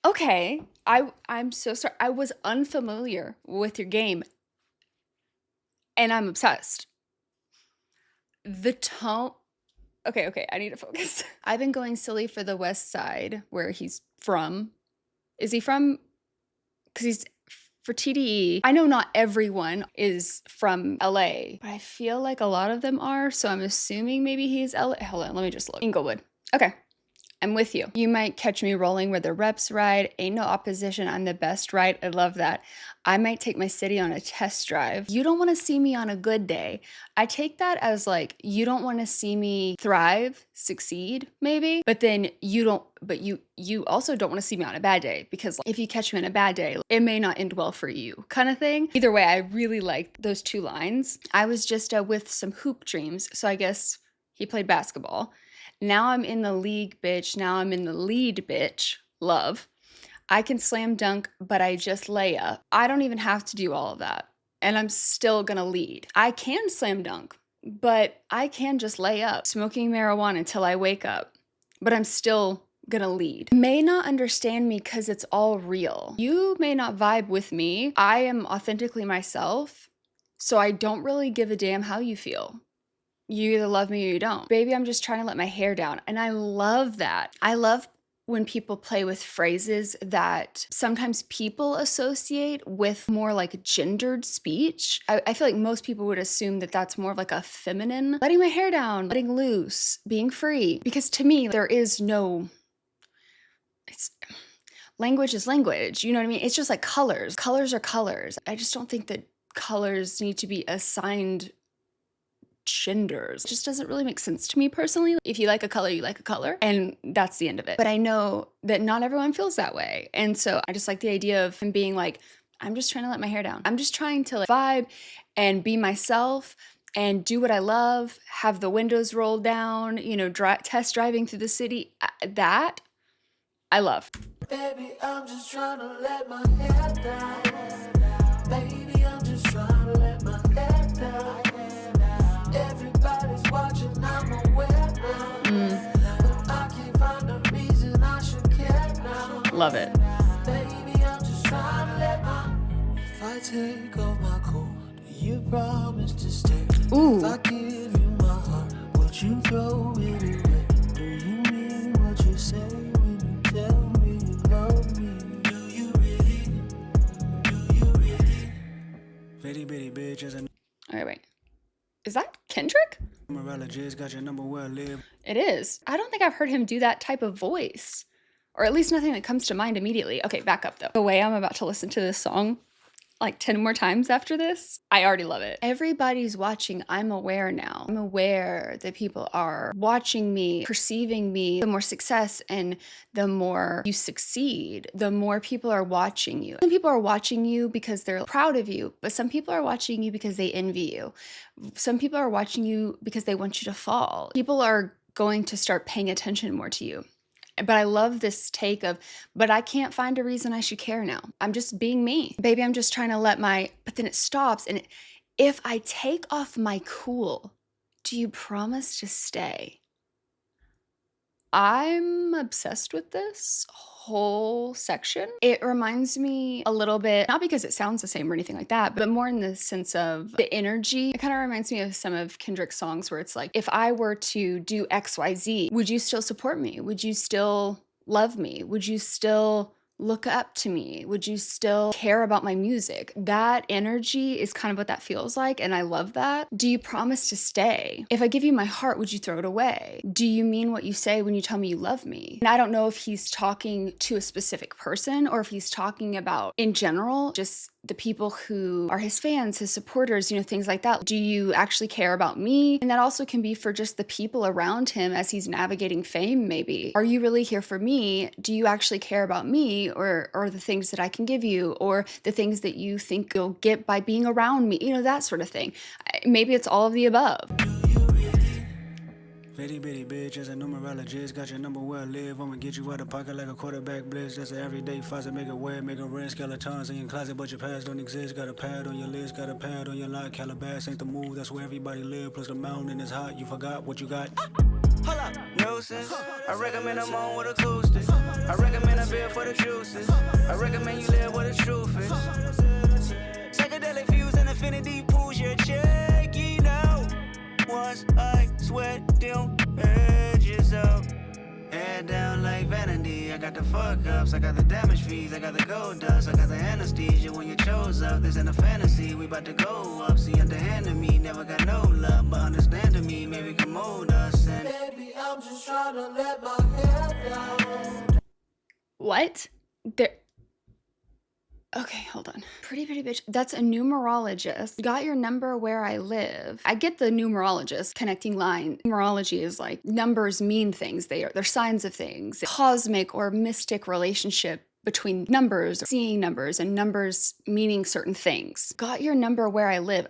okay, I'm so sorry. I was unfamiliar with your game and I'm obsessed. The tone, okay, I need to focus. I've been going silly for the West Side where he's from. Is he from? Because he's for TDE. I know not everyone is from LA, but I feel like a lot of them are. So I'm assuming maybe he's LA. Hold on, let me just look. Inglewood. Okay. I'm with you. You might catch me rolling where the reps ride. Ain't no opposition. I'm the best, right? I love that. I might take my city on a test drive. You don't want to see me on a good day. I take that as like, you don't want to see me thrive, succeed, maybe, but then you also don't want to see me on a bad day, because if you catch me on a bad day, it may not end well for you, kind of thing. Either way, I really liked those 2 lines. I was just with some hoop dreams, so I guess he played basketball. Now I'm in the league, bitch. Now I'm in the lead, bitch. Love. I can slam dunk, but I just lay up. I don't even have to do all of that, and I'm still gonna lead. I can slam dunk, but I can just lay up, smoking marijuana until I wake up, but I'm still gonna lead. May not understand me because it's all real. You may not vibe with me. I am authentically myself, so I don't really give a damn how you feel. You either love me or you don't. Baby, I'm just trying to let my hair down. And I love that. I love when people play with phrases that sometimes people associate with more like gendered speech. I feel like most people would assume that that's more of like a feminine, letting my hair down, letting loose, being free. Because to me, there is no, language is language. You know what I mean? It's just like colors. Colors are colors. I just don't think that colors need to be assigned genders. It just doesn't really make sense to me personally. If you like a color, you like a color, and that's the end of it. But I know that not everyone feels that way. And so I just like the idea of him being like, I'm just trying to let my hair down. I'm just trying to like vibe and be myself and do what I love, have the windows rolled down, you know, test driving through the city. That I love. Baby, I'm just trying to let my hair down. Baby, I'm just trying to let my hair down. Everybody's watching, I'm aware now. But I can't find a reason I should care now. Love it. Baby, I'm just trying to let my... If I take off my coat, do you promise to stay? Ooh. If I give you my heart, would you throw it away? Do you mean what you say when you tell me you love me? Do you really? Do you really? Bitty bitty bitch as a Okay, wait. Is that Kendrick? just got your number where I live. It is. I don't think I've heard him do that type of voice, or at least nothing that comes to mind immediately. Okay, back up though. The way I'm about to listen to this song like 10 more times after this, I already love it. Everybody's watching. I'm aware now. I'm aware that people are watching me, perceiving me. The more success and the more you succeed, the more people are watching you. Some people are watching you because they're proud of you, but some people are watching you because they envy you. Some people are watching you because they want you to fall. People are going to start paying attention more to you. But I love this take of, but I can't find a reason I should care now. I'm just being me. Baby, I'm just trying to let my, but then it stops. And if I take off my cool, do you promise to stay? I'm obsessed with this whole section. It reminds me a little bit, not because it sounds the same or anything like that, but more in the sense of the energy. It kind of reminds me of some of Kendrick's songs where it's like, if I were to do XYZ, would you still support me? Would you still love me? Would you still look up to me? Would you still care about my music? That energy is kind of what that feels like, and I love that. Do you promise to stay? If I give you my heart, would you throw it away? Do you mean what you say when you tell me you love me? And I don't know if he's talking to a specific person or if he's talking about in general, just the people who are his fans, his supporters, you know, things like that. Do you actually care about me? And that also can be for just the people around him as he's navigating fame, maybe. Are you really here for me? Do you actually care about me or the things that I can give you or the things that you think you'll get by being around me? You know, that sort of thing. Maybe it's all of the above. Bitty bitty bitch as a numerologist, got your number where I live. I'ma get you out of pocket like a quarterback blitz. That's an everyday faucet, make it wet, make it red. Skeletons in your closet, but your past don't exist. Got a pad on your list, got a pad on your line. Calabas ain't the move, that's where everybody live. Plus the mountain is hot, you forgot what you got. Hold up, no sense. I recommend I'm on with acoustics. I recommend a beer for the juices. I recommend you live where the truth is. Psychedelic views and infinity pools your check, you know. Once I sweat them edges out. Head down like vanity. I got the fuck ups, I got the damage fees, I got the gold dust, I got the anesthesia when you chose up. This ain't a fantasy, we about to go up. See, underhanded me, never got no love, but understanding me, maybe can mold us. And Baby, I'm just trying to let my hair down. What? There. Okay, hold on. Pretty bitch. That's a numerologist. Got your number where I live. I get the numerologist connecting line. Numerology is like numbers mean things. They're signs of things. Cosmic or mystic relationship between numbers, seeing numbers, and numbers meaning certain things. Got your number where I live.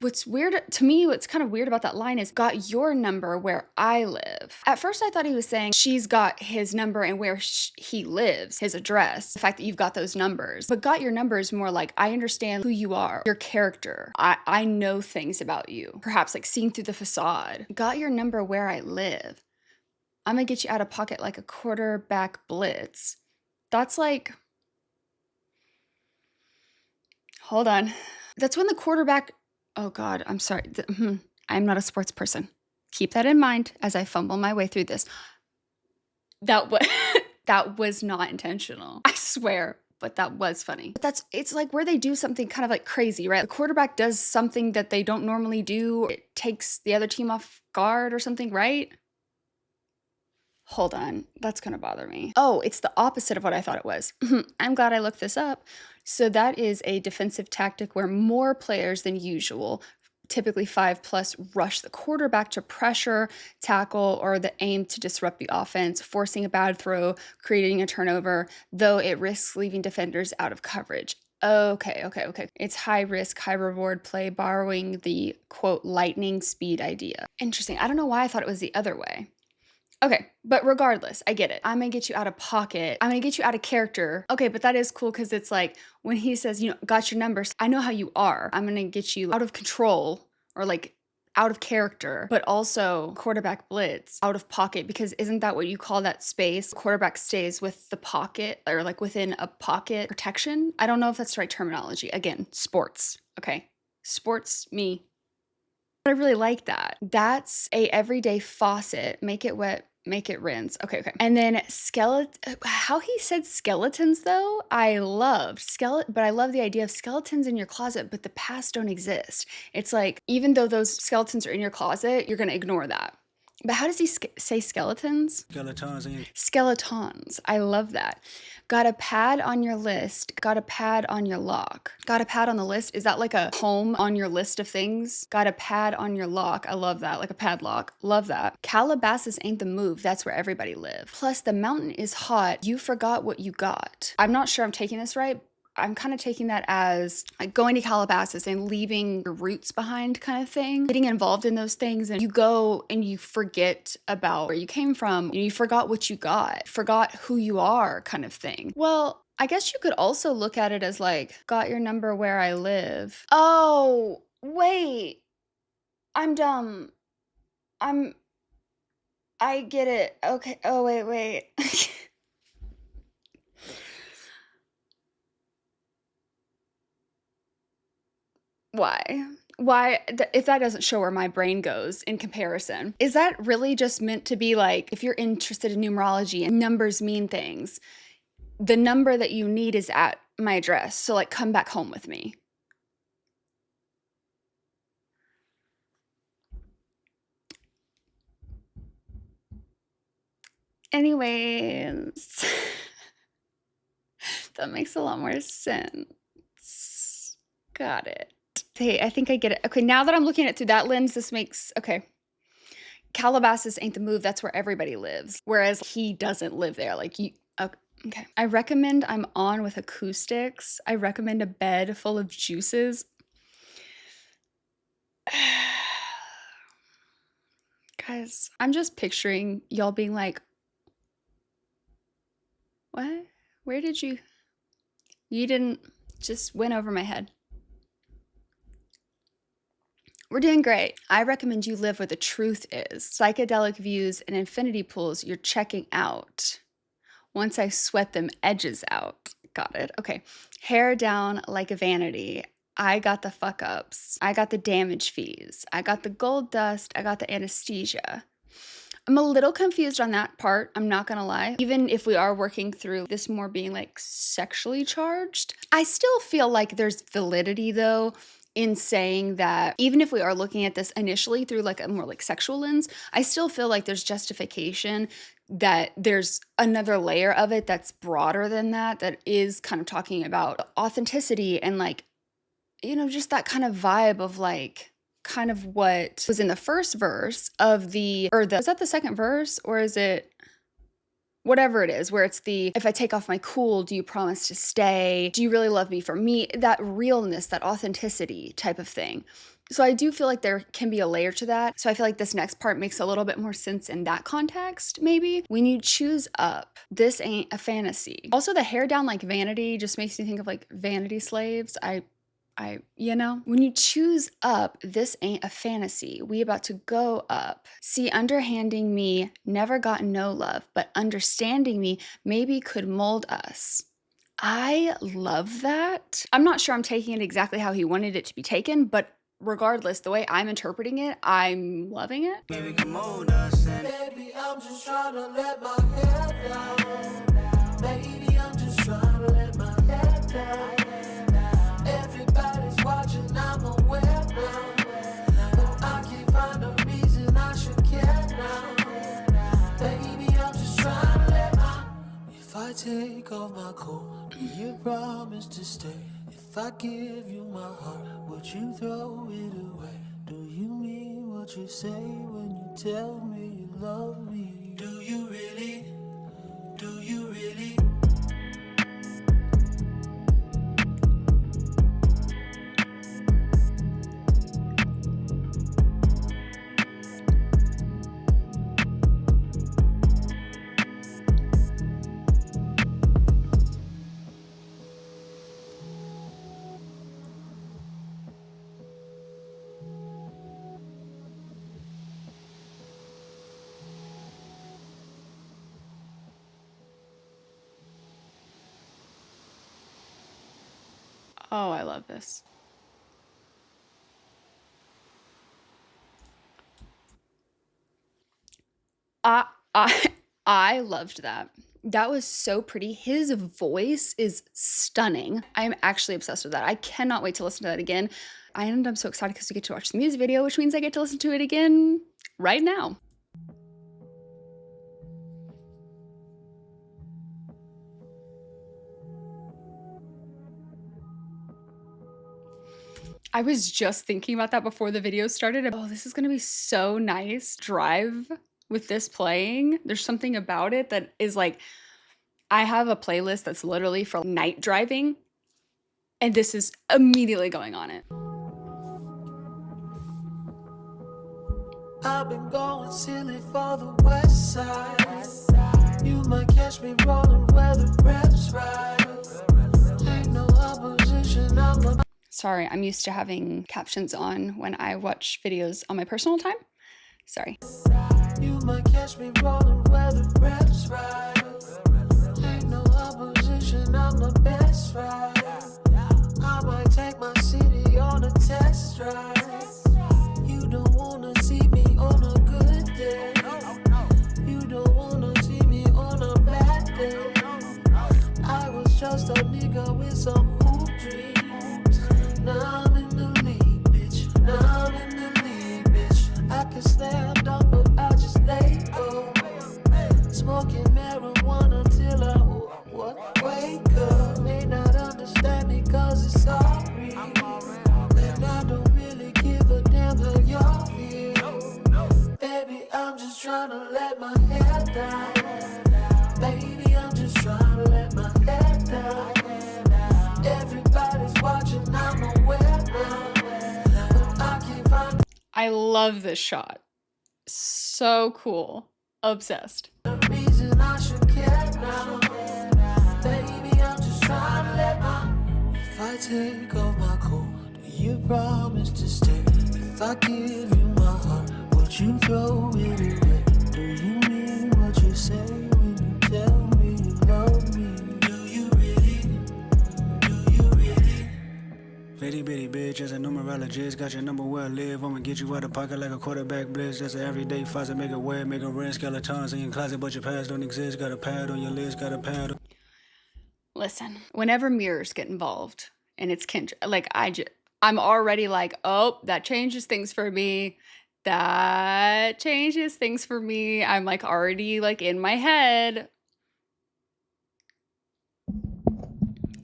What's weird to me, what's kind of weird about that line is got your number where I live. At first I thought he was saying she's got his number and where he lives, his address, the fact that you've got those numbers. But got your number is more like, I understand who you are, your character. I know things about you. Perhaps like seeing through the facade. Got your number where I live. I'm gonna get you out of pocket like a quarterback blitz. That's like, hold on. That's when the quarterback, oh God, I'm sorry. I'm not a sports person. Keep that in mind as I fumble my way through this. That was not intentional. I swear, but that was funny. But it's like where they do something kind of like crazy, right? The quarterback does something that they don't normally do. It takes the other team off guard or something, right? Hold on, that's gonna bother me. Oh, it's the opposite of what I thought it was. I'm glad I looked this up. So that is a defensive tactic where more players than usual, typically 5+, rush the quarterback to pressure, tackle, or the aim to disrupt the offense, forcing a bad throw, creating a turnover, though it risks leaving defenders out of coverage. Okay. It's high risk, high reward play, borrowing the quote lightning speed idea. Interesting. I don't know why I thought it was the other way. Okay, but regardless, I get it. I'm gonna get you out of pocket. I'm gonna get you out of character. Okay, but that is cool because it's like when he says, got your numbers, I know how you are. I'm gonna get you out of control or like out of character, but also quarterback blitz, out of pocket, because isn't that what you call that space? Quarterback stays with the pocket or like within a pocket protection. I don't know if that's the right terminology. Again, sports, okay? Sports, me. I really like that. That's a everyday faucet. Make it wet, make it rinse. Okay. And then how he said skeletons though, I loved but I love the idea of skeletons in your closet, but the past don't exist. It's like, even though those skeletons are in your closet, you're gonna ignore that. But how does he say skeletons? Skeletons. I love that. Got a pad on your list. Got a pad on your lock. Got a pad on the list. Is that like a home on your list of things? Got a pad on your lock. I love that. Like a padlock. Love that. Calabasas ain't the move. That's where everybody lives. Plus, the mountain is hot. You forgot what you got. I'm not sure I'm taking this right. I'm kind of taking that as like going to Calabasas and leaving your roots behind kind of thing, getting involved in those things, and you go and you forget about where you came from. You forgot what you forgot who you are kind of thing. Well, I guess you could also look at it as like, got your number where I live. Oh, wait. I'm dumb. I get it. Okay. Oh, wait. Why, if that doesn't show where my brain goes in comparison, is that really just meant to be like, if you're interested in numerology and numbers mean things, the number that you need is at my address. So like, come back home with me. Anyways, that makes a lot more sense. Got it. Hey, I think I get it. Okay, now that I'm looking at it through that lens, this makes, okay. Calabasas ain't the move, that's where everybody lives. Whereas he doesn't live there. Like you, okay. I recommend I'm on with acoustics. I recommend a bed full of juices. Guys, I'm just picturing y'all being like, what? Where did you didn't, just went over my head. We're doing great. I recommend you live where the truth is. Psychedelic views and infinity pools you're checking out. Once I sweat them edges out. Got it. Okay. Hair down like a vanity. I got the fuck ups. I got the damage fees. I got the gold dust. I got the anesthesia. I'm a little confused on that part. I'm not gonna lie. Even if we are working through this more being like sexually charged, I still feel like there's validity though in saying that even if we are looking at this initially through like a more like sexual lens, I still feel like there's justification that there's another layer of it that's broader than that, that is kind of talking about authenticity and like, you know, just that kind of vibe of like kind of what was in the first verse of the, or the, is that the second verse or is it whatever it is, where it's the, if I take off my cool, do you promise to stay? Do you really love me for me? That realness, that authenticity type of thing. So I do feel like there can be a layer to that. So I feel like this next part makes a little bit more sense in that context, maybe. When you choose up, this ain't a fantasy. Also, the hair down like vanity just makes me think of like vanity slaves. You know, when you choose up, this ain't a fantasy. We about to go up. See, underhanding me never got no love, but understanding me maybe could mold us. I love that. I'm not sure I'm taking it exactly how he wanted it to be taken, but regardless, the way I'm interpreting it, I'm loving it. Baby, come on, us. Baby, I'm just trying to let my hair down. Baby, I'm just trying to let my hair down. Everybody's watching, I'm aware now. But I can't find a reason I should care now. Baby, I'm just trying to let my. If I take off my coat, do you promise to stay? If I give you my heart, would you throw it away? Do you mean what you say when you tell me you love me? Do you really? Do you really? Oh, I love this. I I I loved that. That was so pretty. His voice is stunning. I am actually obsessed with that. I cannot wait to listen to that again. I'm so excited because we get to watch the music video, which means I get to listen to it again right now. I was just thinking about that before the video started. Oh, this is gonna be so nice. Drive with this playing. There's something about it that is like, I have a playlist that's literally for night driving, and this is immediately going on it. I've been going silly for the west side. You might catch me rolling where the reps ride. Ain't no opposition, I'm a. Sorry, I'm used to having captions on when I watch videos on my personal time. Sorry. You might catch me rolling where the reps ride. Ain't no opposition, I'm the best ride. I might take my city on a test drive. You don't wanna see me on a good day. You don't wanna see me on a bad day. I was just a nigga with some hoop dreams. Now I'm in the league, bitch. Now I'm in the league, bitch. I can slam dunk, but I just lay low. Smoking marijuana till I wake up. May not understand me cause it's all real. And I don't really give a damn how y'all feel. Baby, I'm just trying to let my hair down. Baby, I'm just trying to let my hair down. Everybody's watching, I'm aware now. But I can't find I love this shot. So cool. Obsessed. a reason I should care now. Baby, I'm just trying to let my. If I take off my coat, do you promise to stay? If I give you my heart, would you throw it away? Do you mean what you say when you tell me you love me? Do you really? Do you really? Bitty bitty bitch, as a numerologist, got your number where I live. I'ma get you out of pocket like a quarterback blitz. That's an everyday faucet, make it wet, make a red skeletons in your closet, but your past don't exist. Got a pad on your list, got a pad. Listen, whenever mirrors get involved and it's Kendrick, like I'm already like, oh, that changes things for me. that changes things for me. I'm like already like in my head.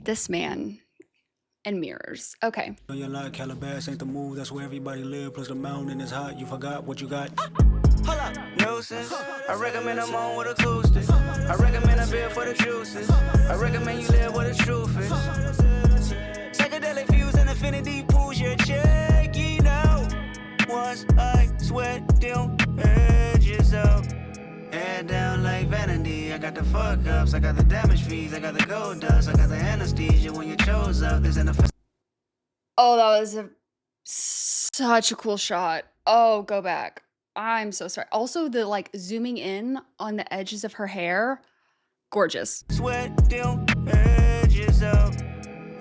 This man and mirrors. Okay. Your lot, Calabas ain't the move, that's where everybody live. Plus the mountain is hot, you forgot what you got. Hold up, nuisance. I recommend I'm on with acoustics. I recommend a beer for the juices. I recommend you live where the truth is. Psychedelic views and affinity pools your check, you know. Once I sweat them edges out. Head down like vanity. I got the fuck ups, I got the damage fees, I got the gold dust, I got the anesthesia when you chose up. There's an Oh, that was such a cool shot. Oh, go back. I'm so sorry. Also, the like zooming in on the edges of her hair, gorgeous. sweat them edges out.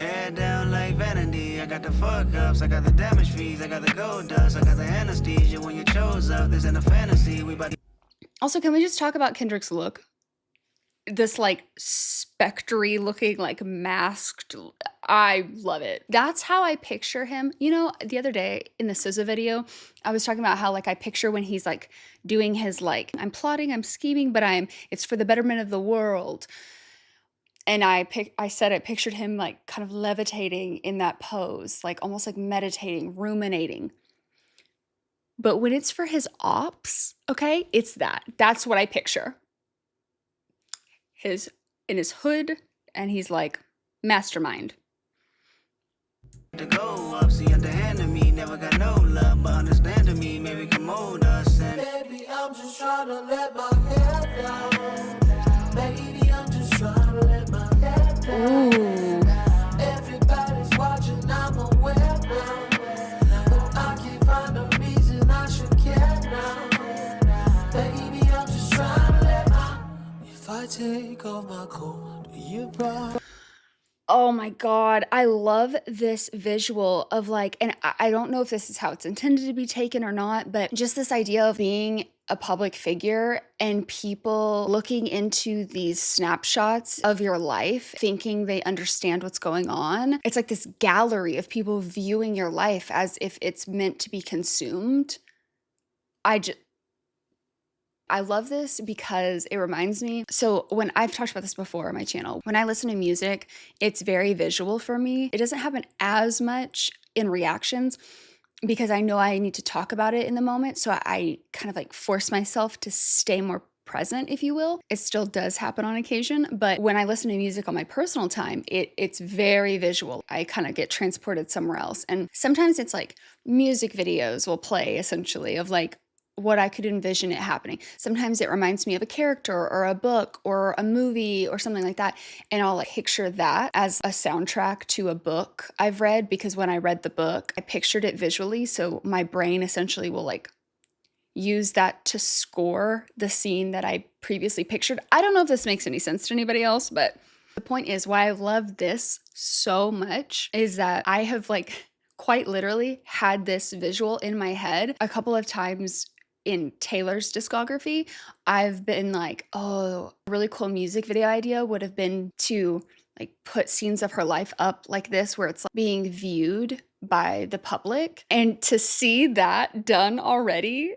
Head down like vanity. I got the fuck ups, I got the damage fees, I got the gold dust, I got the anesthesia when you chose up. There's in a fantasy. We about to Also, can we just talk about Kendrick's look? This like spectre-y looking, like masked. I love it. That's how I picture him. You know, the other day in the SZA video, I was talking about how like I picture when he's like doing his like, I'm plotting, I'm scheming, but it's for the betterment of the world. And I said I pictured him like kind of levitating in that pose, like almost like meditating, ruminating. But when it's for his ops, okay, it's that. That's what I picture. In his hood, and he's like mastermind. go up. See, underhanding me, never got no love, but understanding me, maybe can mold us. And Baby, I'm just trying to let my hair down. Baby, I'm just trying to let my hair down. Ooh. Everybody's watching, I'm aware now. But I can't find a reason I should care now. Baby, I'm just trying to let my... If I take off my coat, do you promise? Oh my God, I love this visual of like, and I don't know if this is how it's intended to be taken or not, but just this idea of being a public figure and people looking into these snapshots of your life, thinking they understand what's going on. It's like this gallery of people viewing your life as if it's meant to be consumed. I love this because it reminds me. So when I've talked about this before on my channel, when I listen to music, it's very visual for me. It doesn't happen as much in reactions because I know I need to talk about it in the moment. So I kind of like force myself to stay more present, if you will. It still does happen on occasion, but when I listen to music on my personal time, it's very visual. I kind of get transported somewhere else. And sometimes it's like music videos will play essentially of like what I could envision it happening. Sometimes it reminds me of a character or a book or a movie or something like that. And I'll like picture that as a soundtrack to a book I've read, because when I read the book, I pictured it visually. So my brain essentially will like use that to score the scene that I previously pictured. I don't know if this makes any sense to anybody else, but the point is why I love this so much is that I have like quite literally had this visual in my head a couple of times. In Taylor's discography, I've been like, oh, a really cool music video idea would have been to like put scenes of her life up like this, where it's like being viewed by the public. And to see that done already,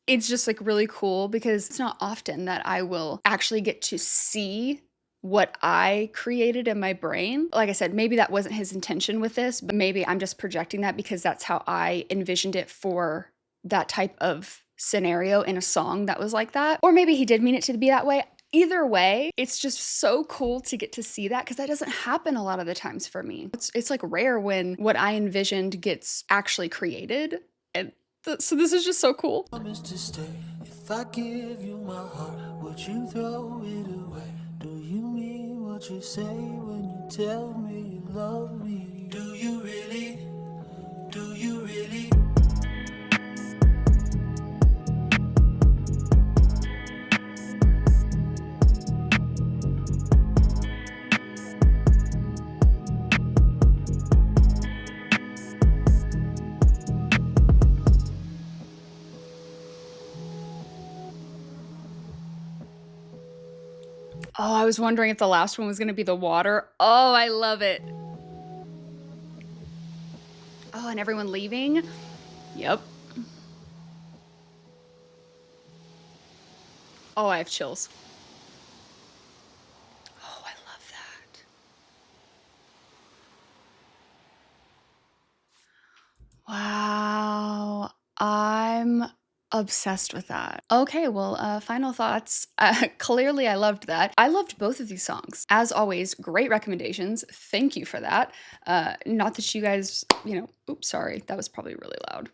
it's just like really cool because it's not often that I will actually get to see what I created in my brain. Like I said, maybe that wasn't his intention with this, but maybe I'm just projecting that because that's how I envisioned it for that type of scenario in a song that was like that. Or maybe he did mean it to be that way. Either way, it's just so cool to get to see that because that doesn't happen a lot of the times for me. It's like rare when what I envisioned gets actually created. And so this is just so cool. Promise to stay. If I give you my heart, would you throw it away? Do you mean what you say when you tell me you love me? Do you really? Do you really? Oh, I was wondering if the last one was going to be the water. Oh, I love it. Oh, and everyone leaving? Yep. Oh, I have chills. Oh, I love that. Wow. I'm obsessed with that. Okay, well, final thoughts. Clearly, I loved that. I loved both of these songs. As always, great recommendations. Thank you for that. Not that you guys, oops, sorry, that was probably really loud.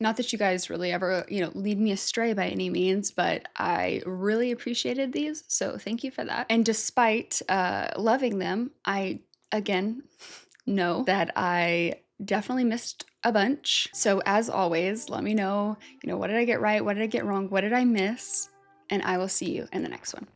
Not that you guys really ever, lead me astray by any means, but I really appreciated these. So thank you for that. And despite loving them, I, again, know that I definitely missed a bunch. So as always, let me know, what did I get right? What did I get wrong? What did I miss? And I will see you in the next one.